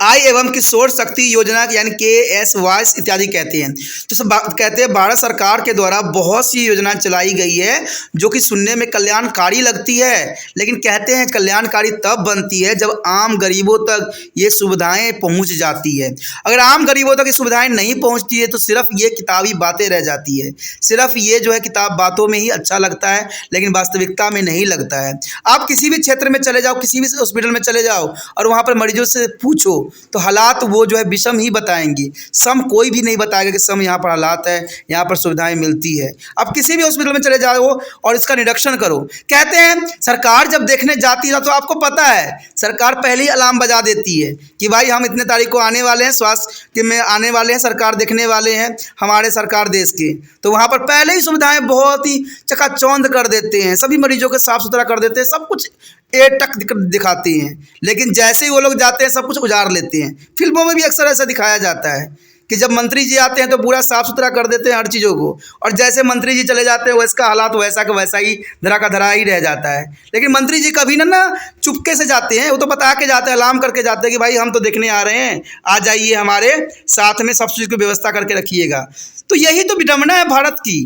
आई एवं किशोर शक्ति योजना यानी KSY इत्यादि कहते हैं। तो सब कहते हैं भारत सरकार के द्वारा बहुत सी योजनाएं चलाई गई है जो कि सुनने में कल्याणकारी लगती है, लेकिन कहते हैं कल्याणकारी तब बनती है जब आम गरीबों तक ये सुविधाएं पहुंच जाती है। अगर आम गरीबों तक ये सुविधाएं नहीं पहुंचती है तो सिर्फ ये किताबी बातें रह जाती है, सिर्फ ये जो है किताब बातों में ही अच्छा लगता है लेकिन वास्तविकता में नहीं लगता है। आप किसी भी क्षेत्र में चले जाओ, किसी भी हॉस्पिटल में चले जाओ और वहाँ पर मरीजों से पूछो तो हालात वो जो है विषम ही बताएंगे, सम कोई भी नहीं बताएगा कि सम यहाँ पर हालात है, यहाँ पर सुविधाएं मिलती है। अब किसी भी हॉस्पिटल में चले जाओ और इसका निरीक्षण करो, कहते हैं सरकार जब देखने जाती है तो आपको पता है सरकार पहले ही अलार्म बजा देती है कि भाई हम इतने तारीख को आने वाले हैं, स्वास्थ्य में आने वाले हैं, सरकार देखने वाले हैं हमारे सरकार देश के, तो वहाँ पर पहले ही सुविधाएं बहुत ही चकाचौंध कर देते हैं, सभी मरीजों को साफ सुथरा कर देते हैं, सब कुछ ए टक दिखाते हैं। लेकिन जैसे ही वो लोग जाते हैं सब कुछ उजाड़ लेते हैं। फिल्मों में भी अक्सर ऐसा दिखाया जाता है कि जब मंत्री जी आते हैं तो पूरा साफ सुथरा कर देते हैं हर चीज़ों को, और जैसे मंत्री जी चले जाते हैं वैसे का हालात वैसा का वैसा ही धरा का धरा ही रह जाता है। लेकिन मंत्री जी कभी ना चुपके से जाते हैं, वो तो बता के जाते हैं, अलार्म करके जाते हैं कि भाई हम तो देखने आ रहे हैं, आ जाइए हमारे साथ में, सब चीज़ की व्यवस्था करके रखिएगा। तो यही तो विडंबना है भारत की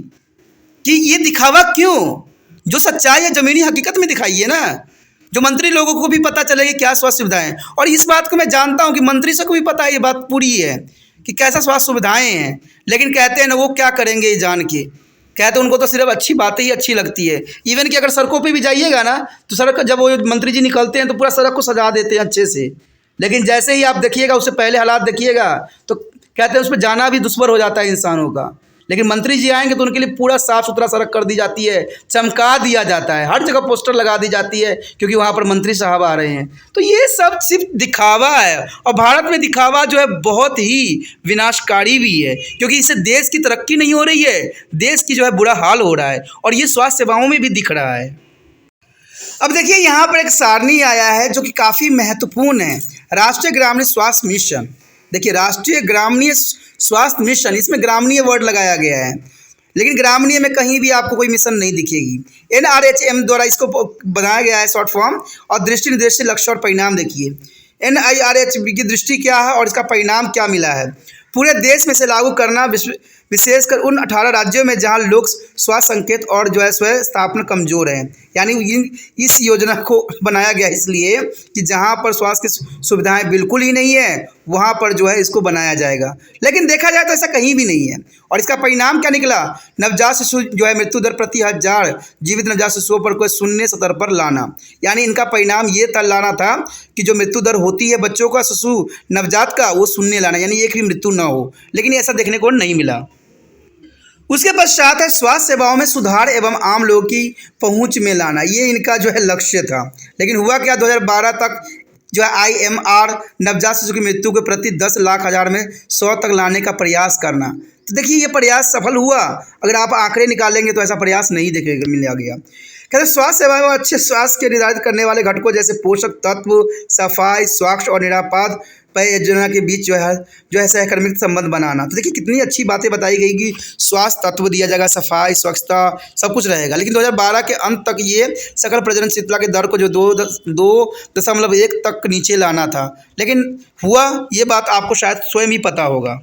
कि ये दिखावा क्यों, जो सच्चाई है ज़मीनी हकीकत में दिखाइए ना, जो मंत्री लोगों को भी पता चले कि क्या स्वास्थ्य सुविधाएं। और इस बात को मैं जानता हूं कि मंत्री से को भी पता है, ये बात पूरी है कि कैसा स्वास्थ्य सुविधाएं हैं, लेकिन कहते हैं ना वो क्या करेंगे ये जान के, कहते हैं उनको तो सिर्फ अच्छी बातें ही अच्छी लगती है। इवन कि अगर सड़कों पे भी जाइएगा ना तो सड़क जब वो मंत्री जी निकलते हैं तो पूरा सड़क को सजा देते हैं अच्छे से, लेकिन जैसे ही आप देखिएगा उससे पहले हालात देखिएगा तो कहते हैं उस पर जाना भी दुश्वार हो जाता है इंसानों का। लेकिन मंत्री जी आएंगे तो उनके लिए पूरा साफ सुथरा सड़क कर दी जाती है, चमका दिया जाता है, हर जगह पोस्टर लगा दी जाती है क्योंकि वहाँ पर मंत्री साहब आ रहे हैं। तो ये सब सिर्फ दिखावा है, और भारत में दिखावा जो है बहुत ही विनाशकारी भी है क्योंकि इससे देश की तरक्की नहीं हो रही है, देश की जो है बुरा हाल हो रहा है, और ये स्वास्थ्य सेवाओं में भी दिख रहा है। अब देखिए यहाँ पर एक सारणी आया है जो कि काफ़ी महत्वपूर्ण है, राष्ट्रीय ग्रामीण स्वास्थ्य मिशन। देखिए राष्ट्रीय ग्रामीण स्वास्थ्य मिशन, इसमें ग्रामीण वर्ड लगाया गया है, लेकिन ग्रामीण में कहीं भी आपको कोई मिशन नहीं दिखेगी। NRHM द्वारा इसको बनाया गया है शॉर्ट फॉर्म, और दृष्टि निर्देशित लक्ष्य और परिणाम देखिए NIRHM की दृष्टि क्या है और इसका परिणाम क्या मिला है। पूरे देश में से लागू करना, विशेषकर उन 18 राज्यों में जहां लोक स्वास्थ्य संकेत और जो है स्वयं स्थापना कमज़ोर है। यानी इस योजना को बनाया गया इसलिए कि जहां पर स्वास्थ्य की सुविधाएं बिल्कुल ही नहीं है वहां पर जो है इसको बनाया जाएगा, लेकिन देखा जाए तो ऐसा कहीं भी नहीं है। और इसका परिणाम क्या निकला, नवजात शिशु जो है मृत्यु दर प्रति 1000 जीवित नवजात शिशुओं पर कोई शून्य स्तर पर लाना। यानी इनका परिणाम ये लाना था कि जो मृत्यु दर होती है बच्चों का, शिशु नवजात का, वो शून्य लाना, यानी एक भी मृत्यु न हो, लेकिन ऐसा देखने को नहीं मिला। उसके पश्चात है स्वास्थ्य सेवाओं में सुधार एवं आम लोगों की पहुंच में लाना, ये इनका जो है लक्ष्य था। लेकिन हुआ क्या, 2012 तक जो है IMR नवजात शिशु की मृत्यु के प्रति 10 लाख हज़ार में 100 तक लाने का प्रयास करना। तो देखिए ये प्रयास सफल हुआ, अगर आप आंकड़े निकालेंगे तो ऐसा प्रयास नहीं देखेगा मिल गया। कहते स्वास्थ्य सेवाएं में अच्छे स्वास्थ्य के निर्धारित करने वाले घटकों जैसे पोषक तत्व, सफाई, स्वच्छ और निरापद पेय योजना के बीच जो है सहकर्मिक संबंध बनाना। तो देखिए कितनी अच्छी बातें बताई गई कि स्वास्थ्य तत्व दिया जाएगा, सफाई, स्वच्छता, सब कुछ रहेगा। लेकिन 2012 के अंत तक ये सकल प्रजननशीलता के दर को जो 2.1 तक नीचे लाना था, लेकिन हुआ ये बात आपको शायद स्वयं ही पता होगा।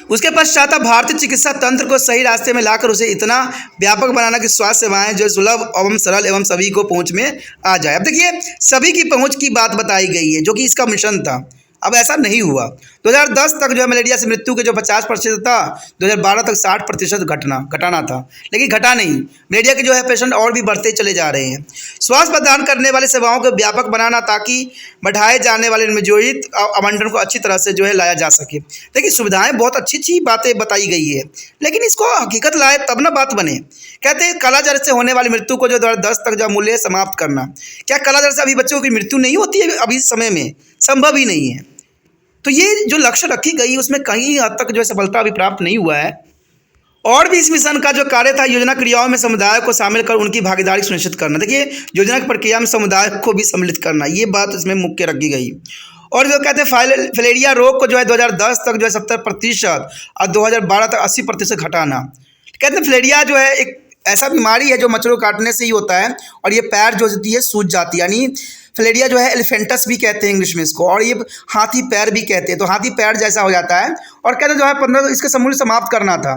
उसके पश्चात भारतीय चिकित्सा तंत्र को सही रास्ते में लाकर उसे इतना व्यापक बनाना कि स्वास्थ्य सेवाएं जो सुलभ एवं सरल एवं सभी को पहुंच में आ जाए। अब देखिए सभी की पहुंच की बात बताई गई है जो कि इसका मिशन था। अब ऐसा नहीं हुआ। 2010 तक जो है मलेरिया से मृत्यु के जो 50% था, 2012 तक 60% घटाना था, लेकिन घटा नहीं। मलेरिया के जो है पेशेंट और भी बढ़ते चले जा रहे हैं। स्वास्थ्य प्रदान करने वाली सेवाओं को व्यापक बनाना ताकि बढ़ाए जाने वाले नियोजित आवंटन को अच्छी तरह से जो है लाया जा सके। देखिए सुविधाएं बहुत अच्छी बातें बताई गई है, लेकिन इसको हकीकत लाए तब ना बात बने। कहते हैं कालाजार से होने वाली मृत्यु को जो 2010 तक जो मूल्य समाप्त करना। क्या कालाजार से अभी बच्चों की मृत्यु नहीं होती है? अभी समय में संभव ही नहीं है। तो ये जो लक्ष्य रखी गई उसमें कहीं हद तक जो है सफलता अभी प्राप्त नहीं हुआ है। और भी इस मिशन का जो कार्य था योजना क्रियाओं में समुदाय को शामिल कर उनकी भागीदारी सुनिश्चित करना। देखिए योजना की प्रक्रिया में समुदाय को भी सम्मिलित करना, ये बात इसमें मुख्य रखी गई। और जो कहते हैं फलेरिया रोग को जो है 2010 तक जो है 70% और 2012 तक 80% घटाना। कहते हैं फलेरिया जो है एक ऐसा बीमारी है जो मच्छरों काटने से ही होता है, और ये पैर जो होती है सूज जाती है। यानी फिलेरिया जो है एलिफेंटस भी कहते हैं इंग्लिश में इसको, और ये हाथी पैर भी कहते हैं। तो हाथी पैर जैसा हो जाता है, और कहते हैं जो है 15 इसके समूल समाप्त करना था,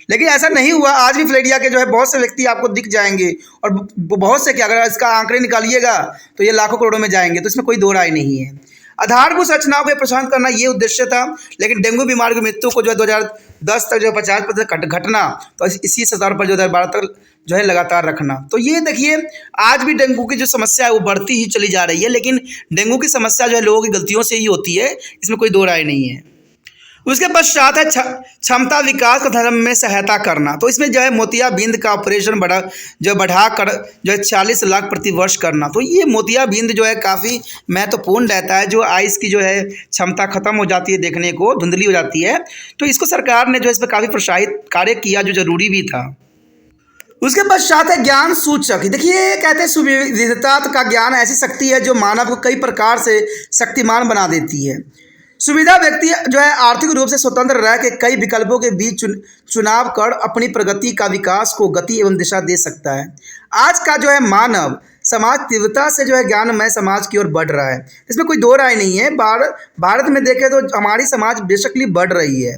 लेकिन ऐसा नहीं हुआ। आज भी फिलेरिया के जो है बहुत से व्यक्ति आपको दिख जाएंगे, और बहुत से क्या, अगर इसका आंकड़े निकालिएगा तो ये लाखों करोड़ों में जाएंगे। तो इसमें कोई दो राय नहीं है। आधारभूत संरचनाओं को प्रशांत करना ये उद्देश्य था, लेकिन डेंगू बीमारी की मृत्यु को जो है 2010 तक जो है 50% घटना, तो इसी स्तर पर जो 2012 तक जो है लगातार रखना। तो ये देखिए, आज भी डेंगू की जो समस्या है वो बढ़ती ही चली जा रही है, लेकिन डेंगू की समस्या जो है लोगों की गलतियों से ही होती है, इसमें कोई दो राय नहीं है। उसके पश्चात है क्षमता विकास का धर्म में सहायता करना। तो इसमें जो है मोतियाबिंद का ऑपरेशन बढ़ाकर जो है 40 लाख प्रति वर्ष करना। तो ये मोतियाबिंद जो है काफ़ी महत्वपूर्ण रहता है। जो आइस की जो है क्षमता खत्म हो जाती है, देखने को धुंधली हो जाती है, तो इसको सरकार ने जो है इस पर काफ़ी प्रोत्साहित कार्य किया, जो जरूरी भी था। उसके पश्चात है ज्ञान सूचक। देखिए, कहते हैं सुविदिता का ज्ञान ऐसी शक्ति है जो मानव को कई प्रकार से शक्तिमान बना देती है। सुविधा व्यक्ति जो है आर्थिक रूप से स्वतंत्र रह के कई विकल्पों के बीच चुनाव कर अपनी प्रगति का विकास को गति एवं दिशा दे सकता है। आज का जो है मानव समाज तीव्रता से जो है ज्ञानमय समाज की ओर बढ़ रहा है, इसमें कोई दो राय नहीं है। भारत में देखें तो हमारी समाज बेशकली बढ़ रही है,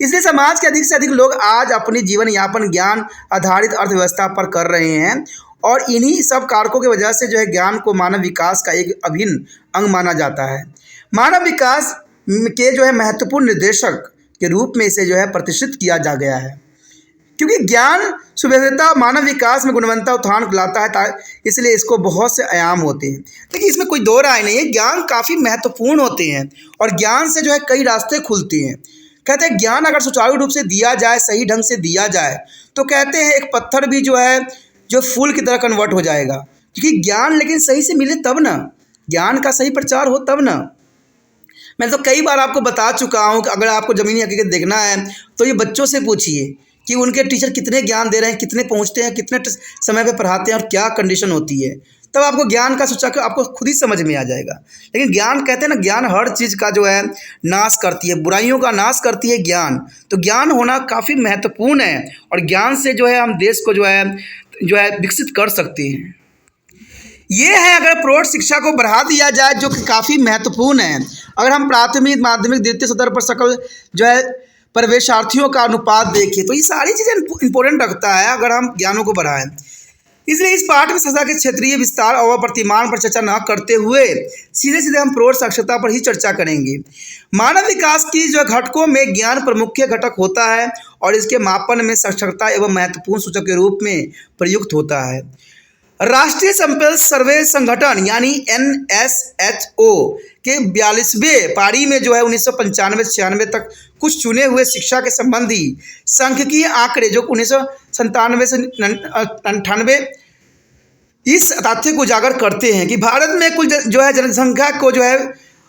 इसलिए समाज के अधिक से अधिक लोग आज अपनी जीवन यापन ज्ञान आधारित अर्थव्यवस्था पर कर रहे हैं, और इन्हीं सब कारकों की वजह से जो है ज्ञान को मानव विकास का एक अभिन्न अंग माना जाता है। मानव विकास के जो है महत्वपूर्ण निर्देशक के रूप में इसे जो है प्रतिष्ठित किया जा गया है, क्योंकि ज्ञान सुविधा मानव विकास में गुणवत्ता उत्थान लाता है, इसलिए इसको बहुत से आयाम होते हैं। देखिए, इसमें कोई दो राय नहीं है, ज्ञान काफ़ी महत्वपूर्ण होते हैं, और ज्ञान से जो है कई रास्ते खुलते हैं। कहते हैं ज्ञान अगर सुचारू रूप से दिया जाए, सही ढंग से दिया जाए, तो कहते हैं एक पत्थर भी जो है जो फूल की तरह कन्वर्ट हो जाएगा। क्योंकि ज्ञान लेकिन सही से मिले तब ना, ज्ञान का सही प्रचार हो तब ना। मैं तो कई बार आपको बता चुका हूँ कि अगर आपको ज़मीनी हकीकत देखना है तो ये बच्चों से पूछिए कि उनके टीचर कितने ज्ञान दे रहे हैं, कितने पहुँचते हैं, कितने समय पे पढ़ाते हैं, और क्या कंडीशन होती है। तब आपको ज्ञान का सूचक आपको खुद ही समझ में आ जाएगा। लेकिन ज्ञान कहते हैं ना, ज्ञान हर चीज़ का जो है नाश करती है, बुराइयों का नाश करती है ज्ञान। तो ज्ञान होना काफ़ी महत्वपूर्ण है, और ज्ञान से जो है हम देश को जो है विकसित कर सकते हैं। ये है अगर प्रौढ़ शिक्षा को बढ़ा दिया जाए, जो कि काफ़ी महत्वपूर्ण है। अगर हम प्राथमिक, माध्यमिक, द्वितीय स्तर पर सकल जो है प्रवेशार्थियों का अनुपात देखें, तो ये सारी चीज़ें इंपॉर्टेंट रखता है अगर हम ज्ञानों को बढ़ाएं। इसलिए इस पाठ में शिक्षा के क्षेत्रीय विस्तार और प्रतिमान पर चर्चा न करते हुए सीधे सीधे हम प्रौढ़ साक्षरता पर ही चर्चा करेंगे। मानव विकास की जो घटकों में ज्ञान प्रमुख घटक होता है, और इसके मापन में साक्षरता एवं महत्वपूर्ण सूचक के रूप में प्रयुक्त होता है। राष्ट्रीय संपर्क सर्वे संगठन यानी NSHO के 42वें पारी में जो है 1995-96 तक कुछ चुने हुए शिक्षा के संबंधी सांख्यिकीय आंकड़े जो 1997 से 98 इस तथ्य को उजागर करते हैं कि भारत में कुल जो है जनसंख्या को जो है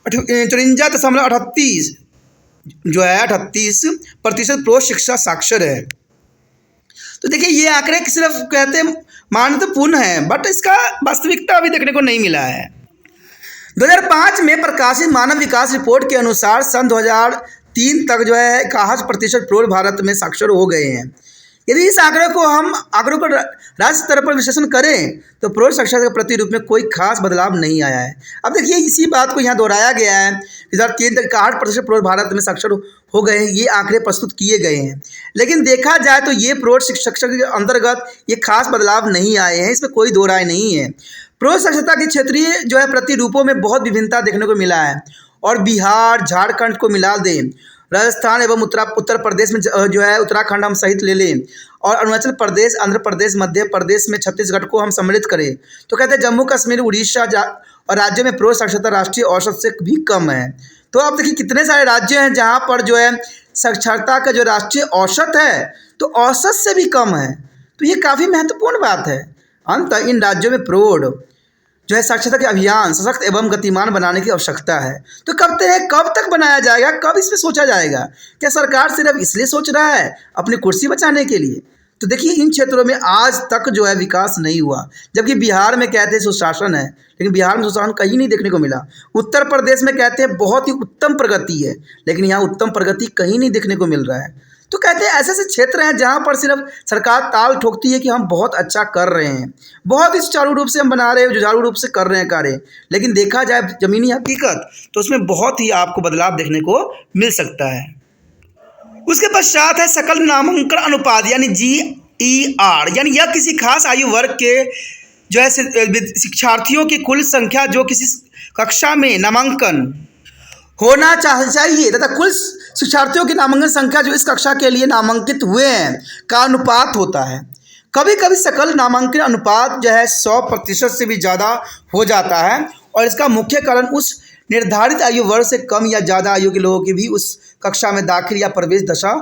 54.38 जो है 38% प्रौढ़ शिक्षा साक्षर है। तो देखिए, ये आंकड़े सिर्फ कहते हैं महत्वपूर्ण है, बट इसका वास्तविकता अभी देखने को नहीं मिला है। 2005 में प्रकाशित मानव विकास रिपोर्ट के अनुसार सन 2003 तक जो है 61% प्रौढ़ भारत में साक्षर हो गए हैं। यदि इस आंकड़े को राज्य स्तर पर विश्लेषण करें तो प्रौढ़ साक्षरता के प्रति रूप में कोई खास बदलाव नहीं आया है। अब देखिए, इसी बात को यहाँ दोहराया गया है। 2003 तक 61% प्रौढ़ भारत में साक्षर हो गए हैं, ये आंकड़े प्रस्तुत किए गए हैं। लेकिन देखा जाए तो ये प्रौढ़ शिक्षा के अंतर्गत ये खास बदलाव नहीं आए हैं, इसमें कोई दो राय नहीं है। प्रौढ़ साक्षरता के क्षेत्रीय जो है प्रतिरूपों में बहुत विभिन्नता देखने को मिला है, और बिहार, झारखंड को मिला दें, राजस्थान एवं उत्तर प्रदेश में जो है उत्तराखंड हम सहित ले लें, और अरुणाचल प्रदेश, आंध्र प्रदेश, मध्य प्रदेश में छत्तीसगढ़ को हम सम्मिलित करें, तो कहते हैं जम्मू कश्मीर, उड़ीसा और राज्यों में प्रौढ़ साक्षरता राष्ट्रीय औसत से भी कम है। तो आप देखिए कितने सारे राज्य हैं जहाँ पर जो है साक्षरता का जो राष्ट्रीय औसत है तो औसत से भी कम है। तो ये काफ़ी महत्वपूर्ण बात है। अंततः इन राज्यों में प्रौढ़ जो है साक्षरता के अभियान सशक्त एवं गतिमान बनाने की आवश्यकता है। तो कब तक बनाया जाएगा, कब इस पर सोचा जाएगा? क्या सरकार सिर्फ इसलिए सोच रहा है अपनी कुर्सी बचाने के लिए? तो देखिए, इन क्षेत्रों में आज तक जो है विकास नहीं हुआ, जबकि बिहार में कहते हैं सुशासन है, लेकिन बिहार में सुशासन कहीं नहीं देखने को मिला। उत्तर प्रदेश में कहते हैं बहुत ही उत्तम प्रगति है, लेकिन यहाँ उत्तम प्रगति कहीं नहीं देखने को मिल रहा है। तो कहते हैं ऐसे ऐसे क्षेत्र हैं जहाँ पर सिर्फ सरकार ताल ठोकती है कि हम बहुत अच्छा कर रहे हैं, बहुत ही सुचारू रूप से हम बना रहे हैं, जुझारू रूप से कर रहे हैं कार्य, लेकिन देखा जाए ज़मीनी हकीकत तो उसमें बहुत ही आपको बदलाव देखने को मिल सकता है। उसके पश्चात है सकल नामांकन अनुपात यानी GER, यानी यह किसी खास आयु वर्ग के जो है शिक्षार्थियों की कुल संख्या जो किसी कक्षा में नामांकन होना चाहिए तथा कुल शिक्षार्थियों की नामांकन संख्या जो इस कक्षा के लिए नामांकित हुए हैं का अनुपात होता है। कभी कभी सकल नामांकन अनुपात जो है 100% से भी ज़्यादा हो जाता है और इसका मुख्य कारण उस निर्धारित आयु वर्ग से कम या ज़्यादा आयु के लोगों की भी उस कक्षा में दाखिल या प्रवेश दशा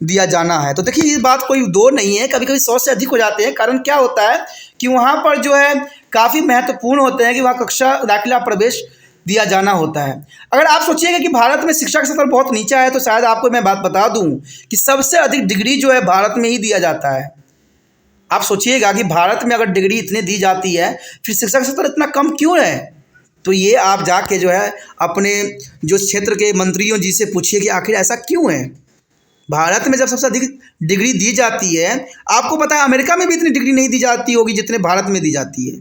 दिया जाना है। तो देखिए ये बात कोई दो नहीं है, कभी कभी 100 से अधिक हो जाते हैं। कारण क्या होता है कि वहाँ पर जो है काफ़ी महत्वपूर्ण होते हैं कि वहाँ कक्षा दाखिला प्रवेश दिया जाना होता है। अगर आप सोचिएगा कि भारत में शिक्षा का स्तर बहुत नीचा है तो शायद आपको मैं बात बता दूं कि सबसे अधिक डिग्री जो है भारत में ही दिया जाता है। आप सोचिएगा कि भारत में अगर डिग्री इतनी दी जाती है फिर शिक्षा का स्तर इतना कम क्यों है? तो ये आप जाके जो है अपने जो क्षेत्र के मंत्रियों जी से पूछिए कि आखिर ऐसा क्यों है। भारत में जब सबसे अधिक डिग्री दी जाती है, आपको पता है अमेरिका में भी इतनी डिग्री नहीं दी जाती होगी जितने भारत में दी जाती है,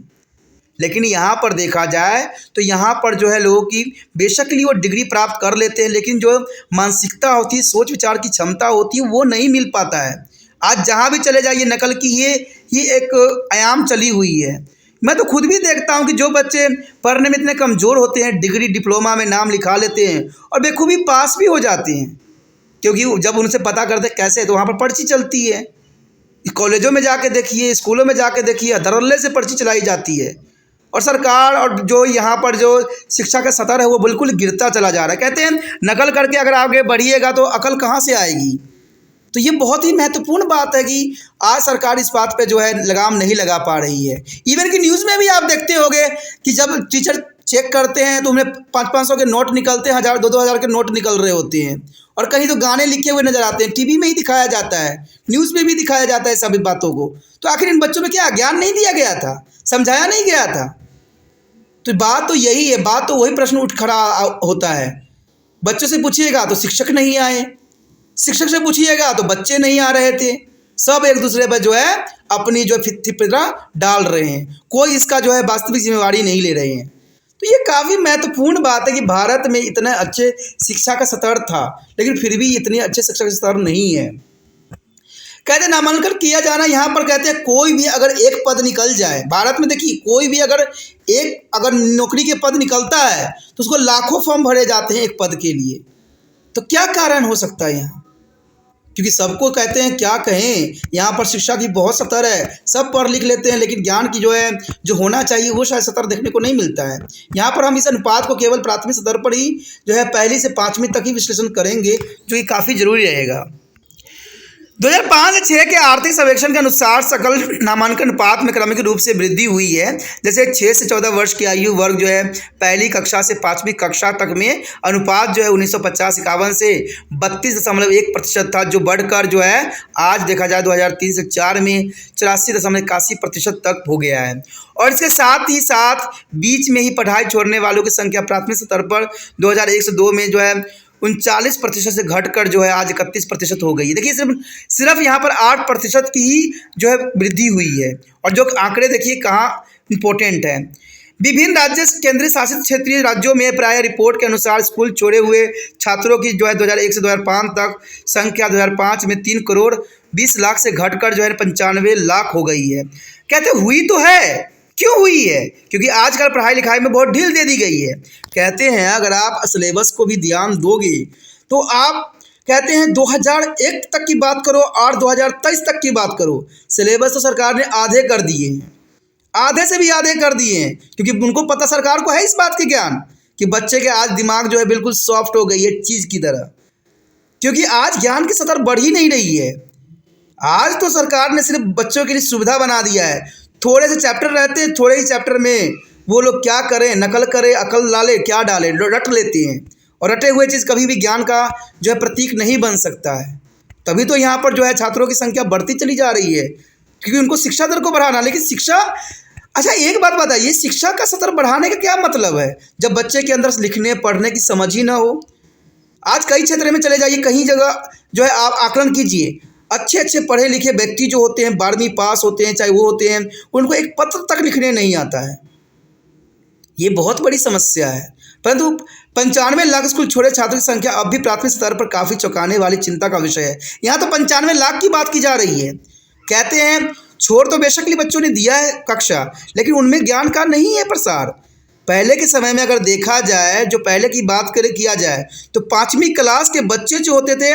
लेकिन यहाँ पर देखा जाए तो यहाँ पर जो है लोगों की बेशकली वो डिग्री प्राप्त कर लेते हैं, लेकिन जो मानसिकता होती है, सोच विचार की क्षमता होती है, वो नहीं मिल पाता है। आज जहाँ भी चले जाइए नकल की ये एक आयाम चली हुई है। मैं तो खुद भी देखता हूँ कि जो बच्चे पढ़ने में इतने कमज़ोर होते हैं, डिग्री डिप्लोमा में नाम लिखा लेते हैं और बेखूबी पास भी हो जाते हैं, क्योंकि जब उनसे पता करते कैसे तो वहाँ पर पर्ची चलती है। कॉलेजों में जाके देखिए, स्कूलों में जाके देखिए, धड़ल्ले से पर्ची चलाई जाती है और सरकार और जो यहाँ पर जो शिक्षा का स्तर है वो बिल्कुल गिरता चला जा रहा है। कहते हैं नकल करके अगर आगे बढ़िएगा तो अकल कहाँ से आएगी। तो ये बहुत ही महत्वपूर्ण बात है कि आज सरकार इस बात पे जो है लगाम नहीं लगा पा रही है। इवन कि न्यूज़ में भी आप देखते होंगे कि जब टीचर चेक करते हैं तो उन्हें 500-500 के नोट निकलते हैं, 1000-2000 के नोट निकल रहे होते हैं और कहीं तो गाने लिखे हुए नज़र आते हैं। टीवी में ही दिखाया जाता है, न्यूज़ में भी दिखाया जाता है सभी बातों को। तो आखिर इन बच्चों में क्या ज्ञान नहीं दिया गया था, समझाया नहीं गया था? तो बात तो यही है, बात तो वही प्रश्न उठ खड़ा होता है। बच्चों से पूछिएगा तो शिक्षक नहीं आए, शिक्षक से पूछिएगा तो बच्चे नहीं आ रहे थे। सब एक दूसरे पर जो है अपनी जो फितरा डाल रहे हैं, कोई इसका जो है वास्तविक जिम्मेवारी नहीं ले रहे हैं। तो ये काफ़ी महत्वपूर्ण बात है कि भारत में इतने अच्छे शिक्षा का स्तर था लेकिन फिर भी इतने अच्छे शिक्षा का स्तर नहीं है। कहते नामांकन किया जाना, यहाँ पर कहते हैं कोई भी अगर एक पद निकल जाए, भारत में देखिए कोई भी अगर नौकरी के पद निकलता है तो उसको लाखों फॉर्म भरे जाते हैं एक पद के लिए। तो क्या कारण हो सकता है यहाँ? क्योंकि सबको कहते हैं क्या कहें, यहाँ पर शिक्षा की बहुत स्तर है, सब पढ़ लिख लेते हैं लेकिन ज्ञान की जो है जो होना चाहिए वो शायद स्तर देखने को नहीं मिलता है। यहाँ पर हम इस अनुपात को केवल प्राथमिक स्तर पर ही जो है 1ली से 5वीं तक ही विश्लेषण करेंगे, जो कि काफ़ी जरूरी रहेगा। 2005 से 6 के आर्थिक सर्वेक्षण के अनुसार सकल नामांकन अनुपात में क्रमिक रूप से वृद्धि हुई है। जैसे 6 से 14 वर्ष की आयु वर्ग जो है 1ली कक्षा से 5वीं कक्षा तक में अनुपात जो है 1950-51 से 32.1% था, जो बढ़कर जो है आज देखा जाए 2003 से 4 में 84.81% तक हो गया है। और इसके साथ ही साथ बीच में ही पढ़ाई छोड़ने वालों की संख्या प्राथमिक स्तर पर 2001 से 2 में जो है 39% से घटकर जो है आज 31% हो गई है। देखिए सिर्फ यहाँ पर 8% की ही जो है वृद्धि हुई है और जो आंकड़े देखिए कहाँ इम्पोर्टेंट है। विभिन्न राज्य केंद्रीय शासित क्षेत्रीय राज्यों में प्राय रिपोर्ट के अनुसार स्कूल छोड़े हुए छात्रों की जो है 2001 से 2005 तक संख्या 2005 में 3 करोड़ 20 लाख से घटकर जो है 95 लाख हो गई है। कहते हुई तो है, क्यों हुई है? क्योंकि आजकल पढ़ाई लिखाई में बहुत ढील दे दी गई है। कहते हैं अगर आप सिलेबस को भी ध्यान दोगे तो आप कहते हैं 2001 तक की बात करो और 2023 तक की बात करो, सिलेबस तो सरकार ने आधे कर दिए हैं, आधे से भी आधे कर दिए हैं, क्योंकि उनको पता सरकार को है इस बात के ज्ञान कि बच्चे के आज दिमाग जो है बिल्कुल सॉफ्ट हो गई है चीज़ की तरह, क्योंकि आज ज्ञान की सतर बढ़ ही नहीं रही है। आज तो सरकार ने सिर्फ बच्चों के लिए सुविधा बना दिया है, थोड़े से चैप्टर रहते हैं, थोड़े ही चैप्टर में वो लोग क्या करें, नकल करें, अकल डाले, क्या डालें, रट लेते हैं और रटे हुए चीज़ कभी भी ज्ञान का जो है प्रतीक नहीं बन सकता है। तभी तो यहाँ पर जो है छात्रों की संख्या बढ़ती चली जा रही है, क्योंकि उनको शिक्षा दर को बढ़ाना। लेकिन शिक्षा, अच्छा एक बात बताइए, शिक्षा का स्तर बढ़ाने का क्या मतलब है जब बच्चे के अंदर लिखने पढ़ने की समझ ही ना हो? आज कई क्षेत्र में चले जाइए, कहीं जगह जो है आप आकलन कीजिए, अच्छे अच्छे पढ़े लिखे व्यक्ति जो होते हैं, 12वीं पास होते हैं, चाहे वो होते हैं, उनको एक पत्र तक लिखने नहीं आता है। ये बहुत बड़ी समस्या है। परंतु 95 लाख स्कूल छोड़े छात्रों की संख्या अब भी प्राथमिक स्तर पर काफ़ी चौंकाने वाली चिंता का विषय है। यहाँ तो 95 लाख की बात की जा रही है। कहते हैं छोड़ तो बेशक लिए बच्चों ने दिया है कक्षा, लेकिन उनमें ज्ञान का नहीं है प्रसार। पहले के समय में अगर देखा जाए, जो पहले की बात किया जाए, तो 5वीं क्लास के बच्चे जो होते थे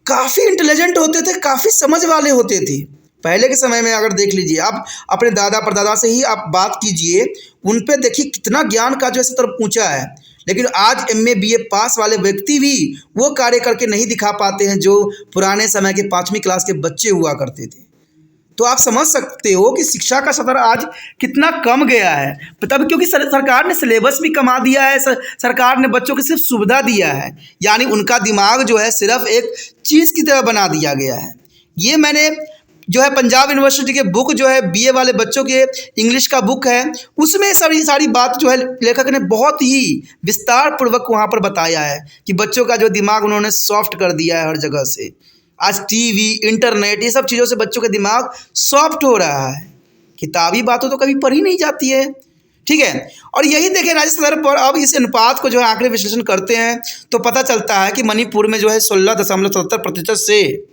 काफ़ी इंटेलिजेंट होते थे, काफ़ी समझ वाले होते थे। पहले के समय में अगर देख लीजिए, आप अपने दादा परदादा से ही आप बात कीजिए, उन पे देखिए कितना ज्ञान का जो है स्तर ऊँचा है। लेकिन आज MA BA पास वाले व्यक्ति भी वो कार्य करके नहीं दिखा पाते हैं जो पुराने समय के 5वीं क्लास के बच्चे हुआ करते थे। तो आप समझ सकते हो कि शिक्षा का स्तर आज कितना कम गया है। तब क्योंकि सरकार ने सिलेबस भी कमा दिया है, सरकार ने बच्चों को सिर्फ सुविधा दिया है, यानी उनका दिमाग जो है सिर्फ एक चीज़ की तरह बना दिया गया है। ये मैंने जो है पंजाब यूनिवर्सिटी के बुक जो है BA वाले बच्चों के इंग्लिश का बुक है, उसमें सारी बात जो है लेखक ने बहुत ही विस्तार पूर्वक वहाँ पर बताया है कि बच्चों का जो दिमाग उन्होंने सॉफ्ट कर दिया है हर जगह से। आज टीवी, इंटरनेट, ये सब चीज़ों से बच्चों का दिमाग सॉफ्ट हो रहा है। किताबी बातों तो कभी पढ़ी नहीं जाती है, ठीक है। और यही देखें राज्य स्तर पर अब इस अनुपात को जो है आंकड़े विश्लेषण करते हैं तो पता चलता है कि मणिपुर में जो है 16.77% से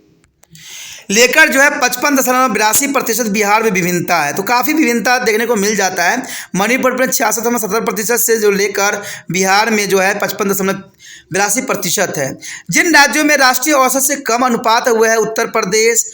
लेकर जो है 55.82% बिहार में विभिन्नता है। तो काफ़ी विभिन्नता देखने को मिल जाता है। मणिपुर में 66.70% से जो लेकर बिहार में जो है 55.82% है। जिन राज्यों में राष्ट्रीय औसत से कम अनुपात हुए हैं उत्तर प्रदेश,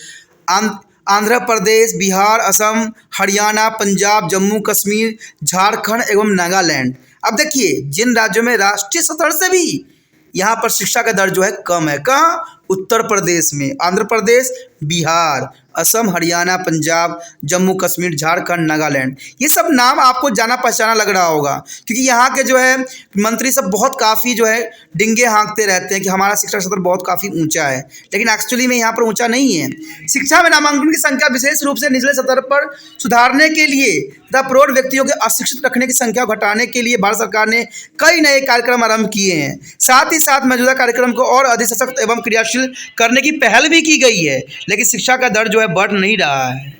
आंध्र प्रदेश, बिहार, असम, हरियाणा, पंजाब, जम्मू कश्मीर, झारखंड एवं नागालैंड। अब देखिए जिन राज्यों में राष्ट्रीय स्तर से भी यहाँ पर शिक्षा का दर जो है कम है, कहाँ? उत्तर प्रदेश में, आंध्र प्रदेश, बिहार, असम, हरियाणा, पंजाब, जम्मू कश्मीर, झारखंड, नागालैंड। ये सब नाम आपको जाना पहचाना लग रहा होगा क्योंकि यहाँ के जो है मंत्री सब बहुत काफ़ी जो है डिंगे हाँकते रहते हैं कि हमारा शिक्षा स्तर बहुत काफ़ी ऊंचा है, लेकिन एक्चुअली में यहाँ पर ऊंचा नहीं है। शिक्षा में नामांकन की संख्या विशेष रूप से निचले स्तर पर सुधारने के लिए तथा प्रौढ़ व्यक्तियों के अशिक्षित रखने की संख्या घटाने के लिए भारत सरकार ने कई नए कार्यक्रम आरंभ किए हैं। साथ ही साथ मौजूदा कार्यक्रम को और अधिक सशक्त एवं क्रियाशील करने की पहल भी की गई है, लेकिन शिक्षा का दर जो है बढ़ नहीं रहा है।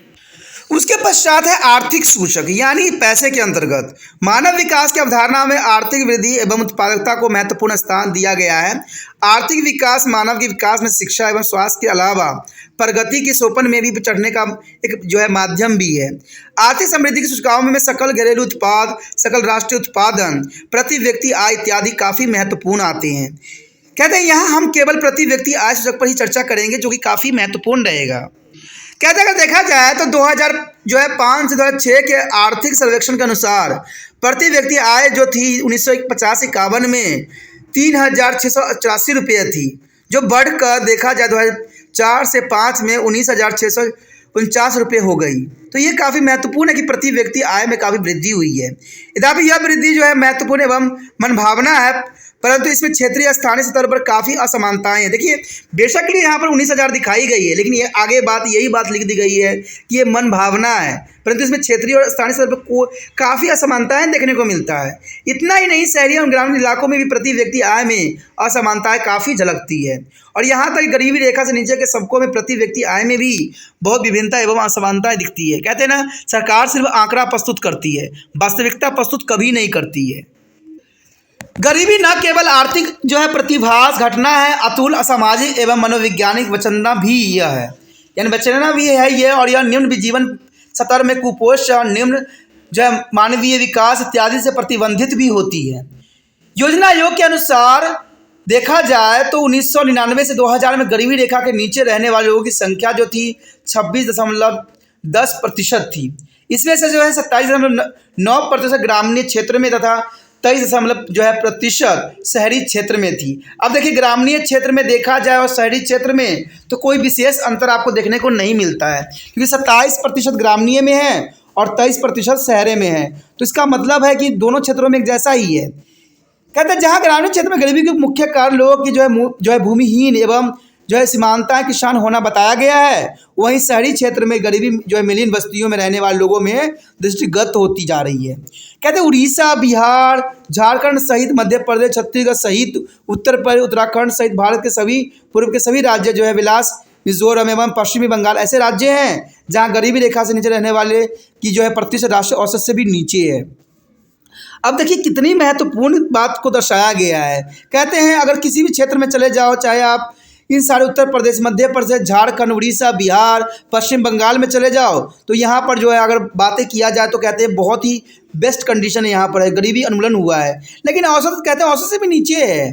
उसके पश्चात है आर्थिक सूचक, यानी पैसे के अंतर्गत मानव विकास की अवधारणा में आर्थिक वृद्धि एवं उत्पादकता को महत्वपूर्ण स्थान दिया गया है। आर्थिक विकास मानव के विकास में शिक्षा एवं स्वास्थ्य के अलावा प्रगति के सोपान में भी चढ़ने का एक जो है माध्यम भी है। आर्थिक समृद्धि की सूचकांकों में सकल घरेलू उत्पाद, सकल राष्ट्रीय उत्पादन, प्रति व्यक्ति आय इत्यादि काफ़ी महत्वपूर्ण आते हैं। कहते हैं यहाँ हम केवल प्रति व्यक्ति आय सूचक पर ही चर्चा करेंगे जो कि काफ़ी महत्वपूर्ण रहेगा। कहते हैं अगर देखा जाए तो 2005 से 2006 के आर्थिक सर्वेक्षण के अनुसार प्रति व्यक्ति आय जो थी 1950-51 में 3,684 रुपये थी, जो बढ़कर देखा जाए 2004 से 5 में 19,649 रुपये हो गई। तो ये काफ़ी महत्वपूर्ण है कि प्रति व्यक्ति आय में काफ़ी वृद्धि हुई है। यद्यपि यह वृद्धि जो है महत्वपूर्ण एवं मनभावना है, परंतु इसमें क्षेत्रीय स्थानीय स्तर पर काफ़ी असमानताएं हैं। देखिए बेशक यहाँ पर 19,000 दिखाई गई है, लेकिन ये आगे यही बात लिख दी गई है कि ये मन भावना है, परंतु इसमें क्षेत्रीय और स्थानीय स्तर पर काफ़ी असमानताएं देखने को मिलता है। इतना ही नहीं, शहरी और ग्रामीण इलाकों में भी प्रति व्यक्ति आय में असमानताएं काफ़ी झलकती है। और यहाँ तक गरीबी रेखा से नीचे के सबकों में प्रति व्यक्ति आय में भी बहुत विभिन्नता एवं असमानताएं दिखती है। कहते हैं ना, सरकार सिर्फ आंकड़ा प्रस्तुत करती है, वास्तविकता प्रस्तुत कभी नहीं करती है। गरीबी न केवल आर्थिक जो है प्रतिभास घटना है, अतुल असामाजिक एवं मनोवैज्ञानिक वचनना भी यह है, यानी वचनना भी है ये। और यह निम्न जीवन स्तर में कुपोषण, निम्न जो है मानवीय विकास इत्यादि से प्रतिबंधित भी होती है। योजना आयोग के अनुसार देखा जाए तो 1999 से 2000 में गरीबी रेखा के नीचे रहने वाले लोगों की संख्या जो थी 26.10% थी। इसमें से जो है 27.9% ग्रामीण क्षेत्र में तथा 23% शहरी क्षेत्र में थी। अब देखिए ग्रामीण क्षेत्र में देखा जाए और शहरी क्षेत्र में तो कोई विशेष अंतर आपको देखने को नहीं मिलता है, क्योंकि 27% ग्रामीण में है और 23% शहर में है। तो इसका मतलब है कि दोनों क्षेत्रों में एक जैसा ही है। कहते हैं जहाँ ग्रामीण क्षेत्र में गरीबी के मुख्य कारण लोगों की जो है भूमिहीन एवं जो है सीमांताएं किसान होना बताया गया है, वहीं शहरी क्षेत्र में गरीबी जो है मिलियन बस्तियों में रहने वाले लोगों में दृष्टिगत होती जा रही है। कहते हैं उड़ीसा, बिहार, झारखंड सहित मध्य प्रदेश, छत्तीसगढ़ सहित उत्तर प्रदेश, उत्तराखंड सहित भारत के सभी पूर्व के सभी राज्य जो है विलास, मिजोरम एवं पश्चिमी बंगाल ऐसे राज्य हैं जहाँ गरीबी रेखा से नीचे रहने वाले की जो है प्रतिशत राष्ट्रीय औसत से भी नीचे है। अब देखिए कितनी महत्वपूर्ण बात को दर्शाया गया है। कहते हैं अगर किसी भी क्षेत्र में चले जाओ, चाहे आप इन सारे उत्तर प्रदेश, मध्य प्रदेश, झारखंड, उड़ीसा, बिहार, पश्चिम बंगाल में चले जाओ, तो यहाँ पर जो है अगर बातें किया जाए तो कहते हैं बहुत ही बेस्ट कंडीशन यहाँ पर है, गरीबी उन्मूलन हुआ है। लेकिन औसत कहते हैं औसत से भी नीचे है।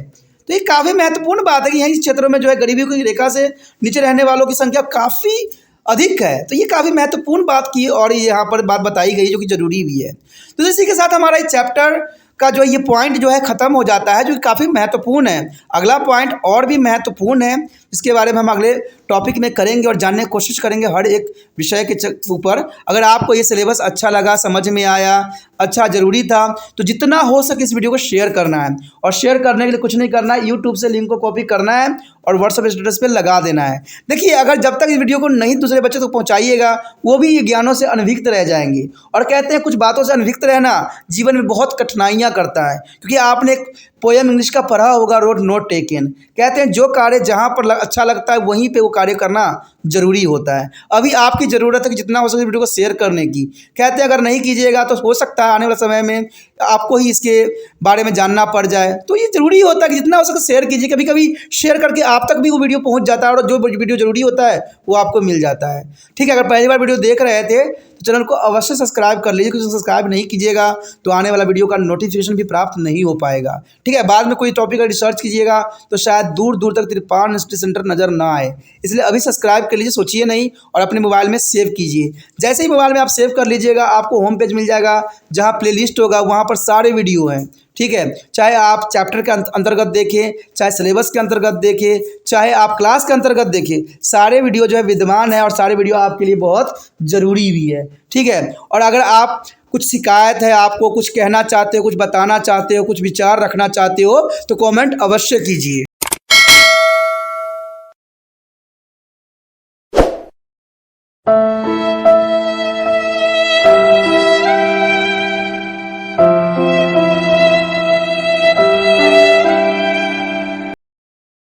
तो ये काफ़ी महत्वपूर्ण बात है कि यहाँ इस क्षेत्रों में जो है गरीबी की रेखा से नीचे रहने वालों की संख्या काफ़ी अधिक है। तो ये काफ़ी महत्वपूर्ण बात की और यहाँ पर बात बताई गई जो कि ज़रूरी भी है। तो इसी के साथ हमारा इस चैप्टर का जो ये पॉइंट जो है ख़त्म हो जाता है, जो कि काफ़ी महत्वपूर्ण है। अगला पॉइंट और भी महत्वपूर्ण है, इसके बारे में हम अगले टॉपिक में करेंगे और जानने की कोशिश करेंगे हर एक विषय के ऊपर। अगर आपको ये सिलेबस अच्छा लगा, समझ में आया, अच्छा ज़रूरी था, तो जितना हो सके इस वीडियो को शेयर करना है। और शेयर करने के लिए कुछ नहीं करना है, यूट्यूब से लिंक को कॉपी करना है और व्हाट्सएप स्टेटस पे लगा देना है। देखिए अगर जब तक इस वीडियो को नहीं दूसरे बच्चों तक पहुंचाइएगा, वो भी ज्ञानों से अनभिज्ञ रह जाएंगे। और कहते हैं कुछ बातों से अनभिज्ञ रहना जीवन में बहुत कठिनाइयाँ करता है, क्योंकि आपने एक पोएम इंग्लिश का पढ़ा होगा, रोड नोट टेकन। कहते हैं जो कार्य जहाँ पर अच्छा लगता है वहीं पे वो कार्य करना जरूरी होता है। अभी आपकी ज़रूरत है कि जितना हो सके वीडियो को शेयर करने की। कहते हैं अगर नहीं कीजिएगा तो हो सकता है आने वाले समय में आपको ही इसके बारे में जानना पड़ जाए। तो ये ज़रूरी होता है कि जितना हो सके शेयर कीजिए। कभी कभी शेयर करके आप तक भी वो वीडियो पहुंच जाता है और जो वीडियो ज़रूरी होता है वो आपको मिल जाता है। ठीक है, अगर पहली बार वीडियो देख रहे थे तो चैनल को अवश्य सब्सक्राइब कर लीजिए, क्योंकि सब्सक्राइब नहीं कीजिएगा तो आने वाला वीडियो का नोटिफिकेशन भी प्राप्त नहीं हो पाएगा। ठीक है, बाद में कोई टॉपिक का रिसर्च कीजिएगा तो शायद दूर दूर तक तिरपान स्टडी सेंटर नज़र ना आए, इसलिए अभी सब्सक्राइब कर लीजिए, सोचिए नहीं और अपने मोबाइल में सेव कीजिए। जैसे ही मोबाइल में आप सेव कर लीजिएगा, आपको होम पेज मिल जाएगा जहाँ प्लेलिस्ट होगा, वहाँ पर सारे वीडियो हैं। ठीक है, चाहे आप चैप्टर के अंतर्गत देखें, चाहे सिलेबस के अंतर्गत देखें, चाहे आप क्लास के अंतर्गत देखें, सारे वीडियो जो है विद्यमान है और सारे वीडियो आपके लिए बहुत ज़रूरी भी है। ठीक है, और अगर आप कुछ शिकायत है, आपको कुछ कहना चाहते हो, कुछ बताना चाहते हो, कुछ विचार रखना चाहते हो तो कमेंट अवश्य कीजिए।